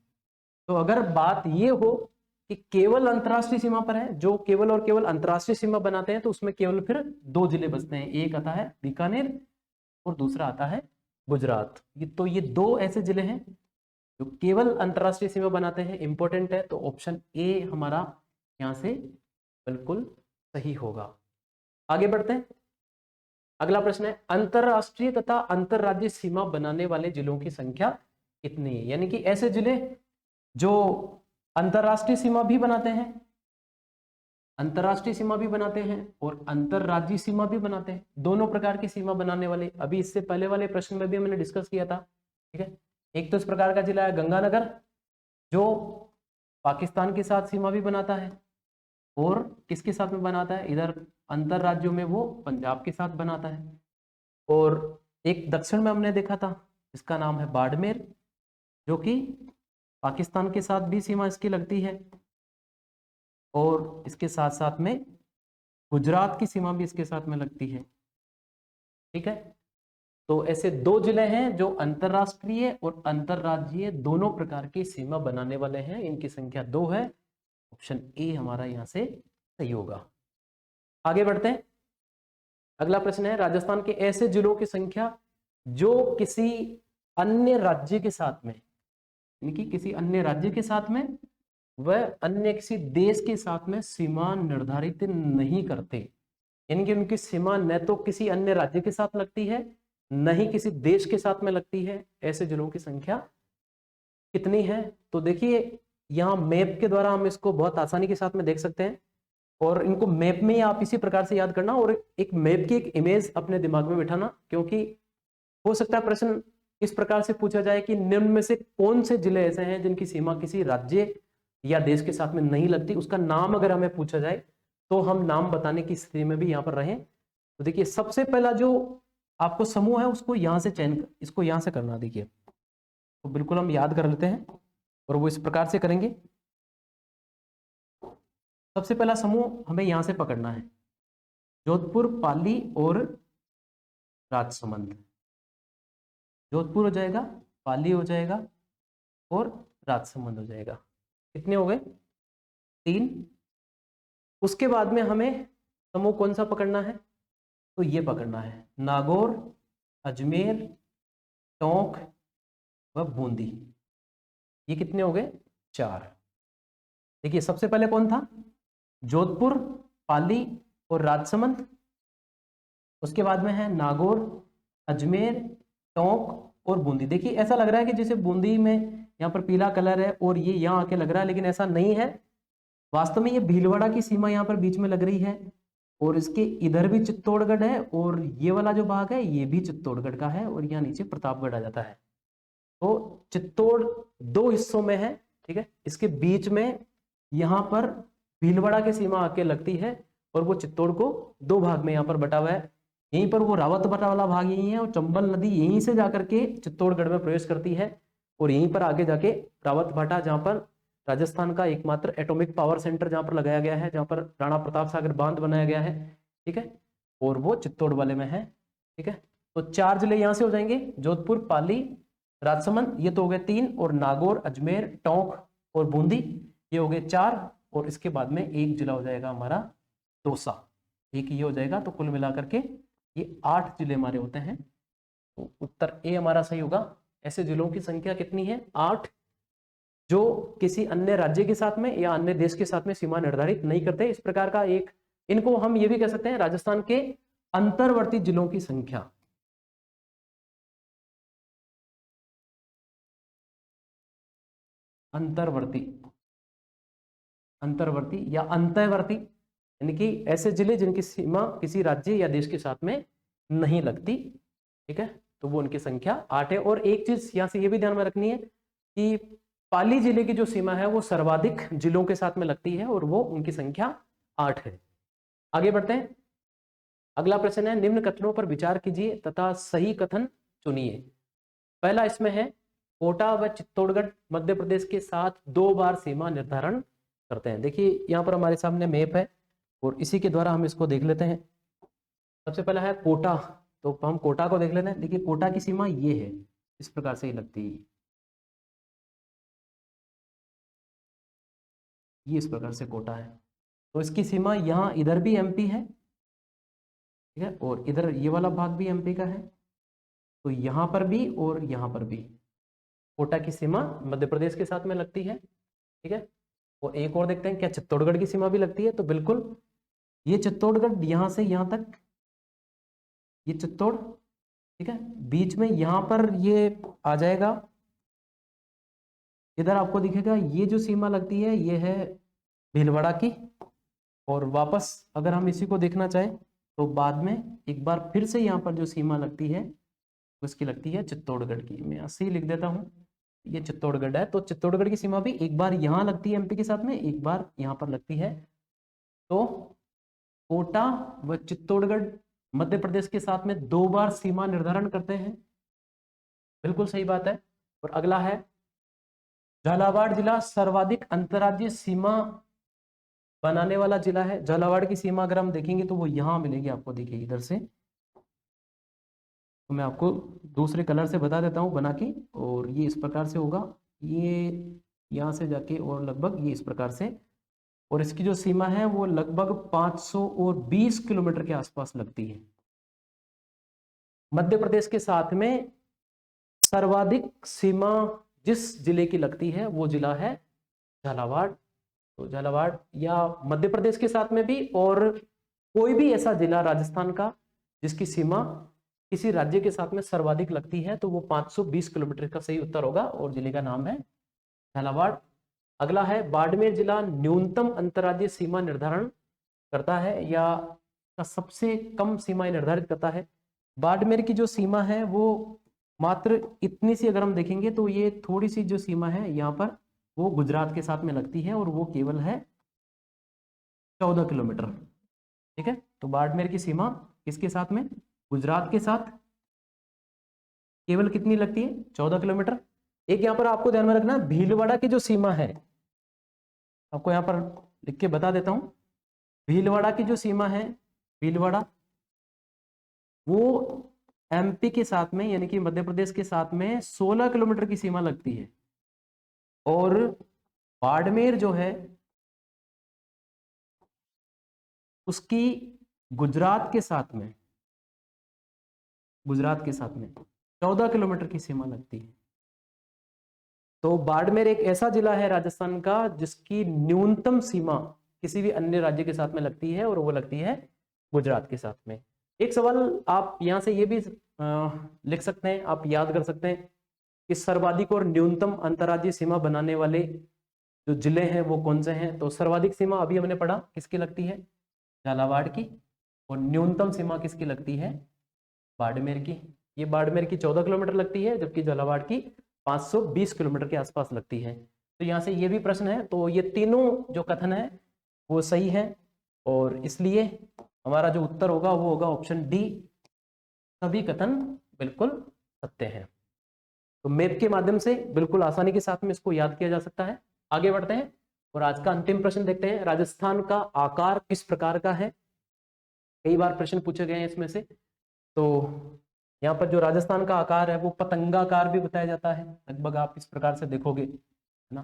तो अगर बात ये हो कि केवल अंतरराष्ट्रीय सीमा पर है, जो केवल और केवल अंतरराष्ट्रीय सीमा बनाते हैं, तो उसमें केवल फिर 2 जिले बचते हैं। एक आता है बीकानेर और दूसरा आता है गुजरात। तो ये 2 ऐसे जिले हैं जो केवल अंतरराष्ट्रीय सीमा बनाते हैं। इंपॉर्टेंट है, तो ऑप्शन ए हमारा यहां से बिल्कुल सही होगा। आगे बढ़ते हैं। अगला प्रश्न है, अंतरराष्ट्रीय तथा अंतरराज्यीय सीमा बनाने वाले जिलों की संख्या कितनी है? यानी कि ऐसे जिले जो अंतरराष्ट्रीय सीमा भी बनाते हैं, और अंतरराज्यीय सीमा भी बनाते हैं। दोनों प्रकार की सीमा बनाने वाले, अभी इससे पहले वाले प्रश्न में भी हमने डिस्कस किया था। ठीक है, एक तो इस प्रकार का जिला है गंगानगर, जो पाकिस्तान के साथ सीमा भी बनाता है, और किसके साथ में बनाता है? इधर अंतर राज्यों में वो पंजाब के साथ बनाता है। और एक दक्षिण में हमने देखा था, इसका नाम है बाड़मेर, जो कि पाकिस्तान के साथ भी सीमा इसकी लगती है। और इसके साथ साथ में गुजरात की सीमा भी इसके साथ में लगती है। ठीक है, तो ऐसे दो जिले हैं जो अंतरराष्ट्रीय और अंतरराज्यीय दोनों प्रकार की सीमा बनाने वाले हैं। इनकी संख्या 2 है। ऑप्शन ए हमारा यहां से सही होगा। आगे बढ़ते हैं। अगला प्रश्न है, राजस्थान के ऐसे जिलों की संख्या जो किसी अन्य राज्य के साथ में, यानी कि किसी अन्य राज्य के साथ में वह अन्य किसी देश के साथ में सीमा निर्धारित नहीं करते, यानी कि उनकी सीमा न तो किसी अन्य राज्य के साथ लगती है न ही किसी देश के साथ में लगती है। ऐसे जिलों की संख्या कितनी है? तो देखिए, यहाँ मैप के द्वारा हम इसको बहुत आसानी के साथ में देख सकते हैं, और इनको मैप में ही आप इसी प्रकार से याद करना, और एक मैप की एक इमेज अपने दिमाग में बिठाना, क्योंकि हो सकता है प्रश्न इस प्रकार से पूछा जाए कि निम्न में से कौन से जिले ऐसे हैं जिनकी सीमा किसी राज्य या देश के साथ में नहीं लगती। उसका नाम अगर हमें पूछा जाए तो हम नाम बताने की स्थिति में भी यहाँ पर रहें। तो देखिए, सबसे पहला जो आपको समूह है उसको यहाँ से इसको यहाँ से करना। देखिए, तो बिल्कुल हम याद कर लेते हैं और वो इस प्रकार से करेंगे। सबसे पहला समूह हमें यहाँ से पकड़ना है, जोधपुर, पाली और राजसमंद। जोधपुर हो जाएगा, पाली हो जाएगा और राजसमंद हो जाएगा। कितने हो गए? 3। उसके बाद में हमें समूह कौन सा पकड़ना है? तो ये पकड़ना है, नागौर, अजमेर, टोंक व बूंदी। ये कितने हो गए? 4। देखिए, सबसे पहले कौन था? जोधपुर, पाली और राजसमंद। उसके बाद में है नागौर, अजमेर, टोंक और बूंदी। देखिए, ऐसा लग रहा है कि जैसे बूंदी में यहाँ पर पीला कलर है और ये यहाँ आके लग रहा है, लेकिन ऐसा नहीं है। वास्तव में ये भीलवाड़ा की सीमा यहाँ पर बीच में लग रही है, और इसके इधर भी चित्तौड़गढ़ है, और ये वाला जो भाग है ये भी चित्तौड़गढ़ का है, और यहाँ नीचे प्रतापगढ़ आ जाता है। तो चित्तौड़ 2 हिस्सों में है। ठीक है, इसके बीच में यहाँ पर भीलवाड़ा की सीमा आके लगती है, और वो चित्तौड़ को 2 भाग में यहाँ पर बटा हुआ है। यहीं पर वो रावतभटा वाला भाग यही है, और चंबल नदी यहीं से जाकर के चित्तौड़गढ़ में प्रवेश करती है, और यहीं पर आगे जाके रावतभाटा, जहाँ पर राजस्थान का एकमात्र एटॉमिक पावर सेंटर जहाँ पर लगाया गया है, जहाँ पर राणा प्रताप सागर बांध बनाया गया है। ठीक है, और वो चित्तौड़ वाले में है। ठीक है, तो 4 जिले यहाँ से हो जाएंगे, जोधपुर, पाली, राजसमंद, ये तो हो गए 3, और नागौर, अजमेर, टोंक और बूंदी, ये हो गए 4। और इसके बाद में एक जिला हो जाएगा हमारा दौसा, एक ये हो जाएगा। तो कुल मिलाकर के ये 8 जिले हमारे होते हैं। तो उत्तर ए हमारा सही होगा। ऐसे जिलों की संख्या कितनी है? 8, जो किसी अन्य राज्य के साथ में या अन्य देश के साथ में सीमा निर्धारित नहीं करते। इस प्रकार का एक, इनको हम ये भी कह सकते हैं राजस्थान के अंतर्वर्ती जिलों की संख्या। अंतर्वर्ती, अंतर्वर्ती या अंतःवर्ती, यानी कि ऐसे जिले जिनकी सीमा किसी राज्य या देश के साथ में नहीं लगती। ठीक है, तो वो उनकी संख्या 8 है। और एक चीज यहां से ये भी ध्यान में रखनी है कि पाली जिले की जो सीमा है वो सर्वाधिक जिलों के साथ में लगती है, और वो उनकी संख्या 8 है। आगे बढ़ते हैं। अगला प्रश्न है, निम्न कथनों पर विचार कीजिए तथा सही कथन चुनिए। पहला इसमें है, कोटा व चित्तौड़गढ़ मध्य प्रदेश के साथ 2 बार सीमा निर्धारण करते हैं। देखिए, यहाँ पर हमारे सामने मैप है, और इसी के द्वारा हम इसको देख लेते हैं। सबसे पहला है कोटा, तो हम कोटा को देख लेते हैं। देखिए, कोटा की सीमा ये है, इस प्रकार से ही लगती है, ये इस प्रकार से कोटा है। तो इसकी सीमा यहाँ इधर भी एमपी है। ठीक है, और इधर ये वाला भाग भी एमपी का है, तो यहाँ पर भी और यहाँ पर भी कोटा की सीमा मध्य प्रदेश के साथ में लगती है। ठीक है, और एक और देखते हैं, क्या चित्तौड़गढ़ की सीमा भी लगती है? तो बिल्कुल, ये चित्तौड़गढ़ यहाँ से यहाँ तक, ये चित्तौड़, ठीक है, बीच में यहाँ पर ये आ जाएगा। इधर आपको दिखेगा ये जो सीमा लगती है ये है भीलवाड़ा की, और वापस अगर हम इसी को देखना चाहें तो बाद में एक बार फिर से यहाँ पर जो सीमा लगती है उसकी लगती है चित्तौड़गढ़ की। मैं ऐसे ही लिख देता हूँ, ये चित्तौड़गढ़ है। तो चित्तौड़गढ़ की सीमा भी एक बार यहाँ लगती है एमपी के साथ में, एक बार यहाँ पर लगती है। तो कोटा व चित्तौड़गढ़ मध्य प्रदेश के साथ में 2 बार सीमा निर्धारण करते हैं, बिल्कुल सही बात है। और अगला है, झालावाड़ जिला सर्वाधिक अंतर्राज्यीय सीमा बनाने वाला जिला है। झालावाड़ की सीमा अगर हम देखेंगे तो वो यहाँ मिलेगी आपको, देखिए इधर से। तो मैं आपको दूसरे कलर से बता देता हूँ बना के, और ये इस प्रकार से होगा, ये यहाँ से जाके और लगभग ये इस प्रकार से, और इसकी जो सीमा है वो लगभग 520 किलोमीटर के आसपास लगती है। मध्य प्रदेश के साथ में सर्वाधिक सीमा जिस जिले की लगती है वो जिला है झालावाड़। तो झालावाड़ या मध्य प्रदेश के साथ में भी, और कोई भी ऐसा जिला राजस्थान का जिसकी सीमा किसी राज्य के साथ में सर्वाधिक लगती है, तो वो 520 किलोमीटर का सही उत्तर होगा, और जिले का नाम है झालावाड़। अगला है बाड़मेर जिला न्यूनतम अंतर्राज्यीय सीमा निर्धारण करता है या सबसे कम सीमाएं निर्धारित करता है। बाड़मेर की जो सीमा है वो मात्र इतनी सी, अगर हम देखेंगे तो ये थोड़ी सी जो सीमा है यहाँ पर वो गुजरात के साथ में लगती है, और वो केवल है 14 किलोमीटर। ठीक है, तो बाड़मेर की सीमा किसके साथ में, गुजरात के साथ, केवल कितनी लगती है, 14 किलोमीटर। एक यहाँ पर आपको ध्यान में रखना, भीलवाड़ा की जो सीमा है, आपको यहाँ पर लिख के बता देता हूं, भीलवाड़ा की जो सीमा है, भीलवाड़ा वो एमपी के साथ में यानी कि मध्य प्रदेश के साथ में 16 किलोमीटर की सीमा लगती है, और बाड़मेर जो है उसकी गुजरात के साथ में 14 किलोमीटर की सीमा लगती है। तो बाड़मेर एक ऐसा जिला है राजस्थान का जिसकी न्यूनतम सीमा किसी भी अन्य राज्य के साथ में लगती है, और वो लगती है गुजरात के साथ में। एक सवाल आप यहाँ से ये भी लिख सकते हैं, आप याद कर सकते हैं कि सर्वाधिक और न्यूनतम अंतर्राज्यीय सीमा बनाने वाले जो जिले हैं वो कौन से हैं। तो सर्वाधिक सीमा अभी हमने पढ़ा किसकी लगती है, झालावाड़ की, और न्यूनतम सीमा किसकी लगती है, बाड़मेर की। ये बाड़मेर की 14 किलोमीटर लगती है, जबकि झालावाड़ की 520 किलोमीटर के आसपास लगती है। तो यहाँ से ये भी प्रश्न है, तो ये तीनों जो कथन है वो सही है, और इसलिए हमारा जो उत्तर होगा वो होगा ऑप्शन डी, सभी कथन बिल्कुल सत्य हैं। तो मैप के माध्यम से बिल्कुल आसानी के साथ में इसको याद किया जा सकता है। आगे बढ़ते हैं और आज का अंतिम प्रश्न देखते हैं। राजस्थान का आकार किस प्रकार का है, कई बार प्रश्न पूछे गए हैं इसमें से। तो यहाँ पर जो राजस्थान का आकार है वो पतंगाकार भी बताया जाता है, लगभग आप इस प्रकार से देखोगे, है ना।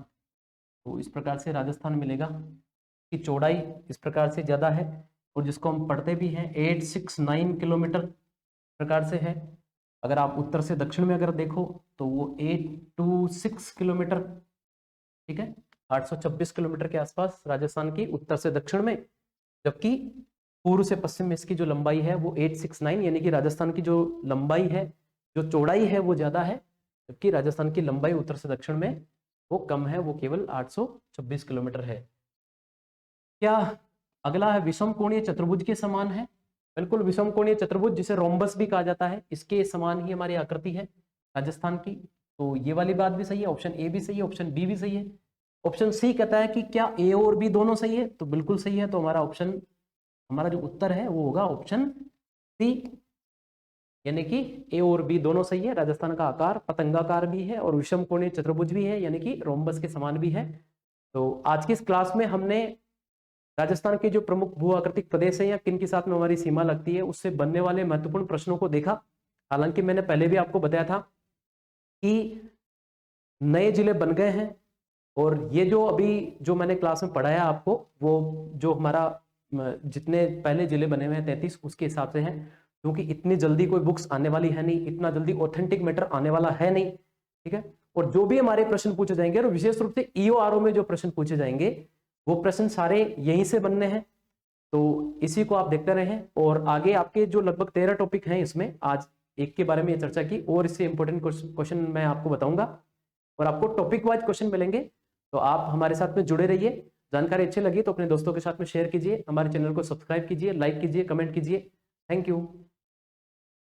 तो इस प्रकार से राजस्थान मिलेगा कि चौड़ाई इस प्रकार से ज़्यादा है, और जिसको हम पढ़ते भी हैं 869 किलोमीटर प्रकार से है। अगर आप उत्तर से दक्षिण में अगर देखो तो वो 826 किलोमीटर, ठीक है, 826 किलोमीटर के आसपास राजस्थान की उत्तर से दक्षिण में, जबकि पूर्व से पश्चिम में इसकी जो लंबाई है वो 869, यानी कि राजस्थान की जो लंबाई है, जो चौड़ाई है वो ज़्यादा है, जबकि राजस्थान की लंबाई उत्तर से दक्षिण में वो कम है, वो केवल 826 किलोमीटर है। क्या अगला है विषम कोणीय चतुर्भुज के समान है। बिल्कुल विषम कोणीय चतुर्भुज जिसे रोम्बस भी कहा जाता है, इसके समान ही हमारी आकृति है राजस्थान की। तो ये वाली बात भी सही है, ऑप्शन ए भी सही है, ऑप्शन बी भी सही है। ऑप्शन सी कहता है कि क्या ए और बी दोनों सही है, तो बिल्कुल सही है। तो हमारा जो उत्तर है वो होगा ऑप्शन सी, यानी कि ए और बी दोनों सही है। राजस्थान का आकार पतंगाकार भी है और विषम कोणीय चतुर्भुज भी है, यानी कि रोम्बस के समान भी है। तो आज की इस क्लास में हमने राजस्थान के जो प्रमुख भू आकृतिक प्रदेश है या किन के साथ में हमारी सीमा लगती है उससे बनने वाले महत्वपूर्ण प्रश्नों को देखा। हालांकि मैंने पहले भी आपको बताया था कि नए जिले बन गए हैं, और ये जो अभी जो मैंने क्लास में पढ़ाया आपको, वो जो हमारा जितने पहले जिले बने हुए हैं 33, उसके हिसाब से हैं, क्योंकि इतनी जल्दी कोई बुक्स आने वाली है नहीं, इतना जल्दी ऑथेंटिक मैटर आने वाला है नहीं, ठीक है। और जो भी हमारे प्रश्न पूछे जाएंगे, और विशेष रूप से ईओआरओ में जो प्रश्न पूछे जाएंगे वो प्रश्न सारे यहीं से बनने हैं। तो इसी को आप देखते रहें, और आगे आपके जो लगभग 13 टॉपिक हैं इसमें आज एक के बारे में चर्चा की, और इससे इंपॉर्टेंट क्वेश्चन मैं आपको बताऊंगा, और आपको टॉपिक वाइज क्वेश्चन मिलेंगे। तो आप हमारे साथ में जुड़े रहिए। जानकारी अच्छी लगी तो अपने दोस्तों के साथ में शेयर कीजिए, हमारे चैनल को सब्सक्राइब कीजिए, लाइक कीजिए, कमेंट कीजिए। Thank you.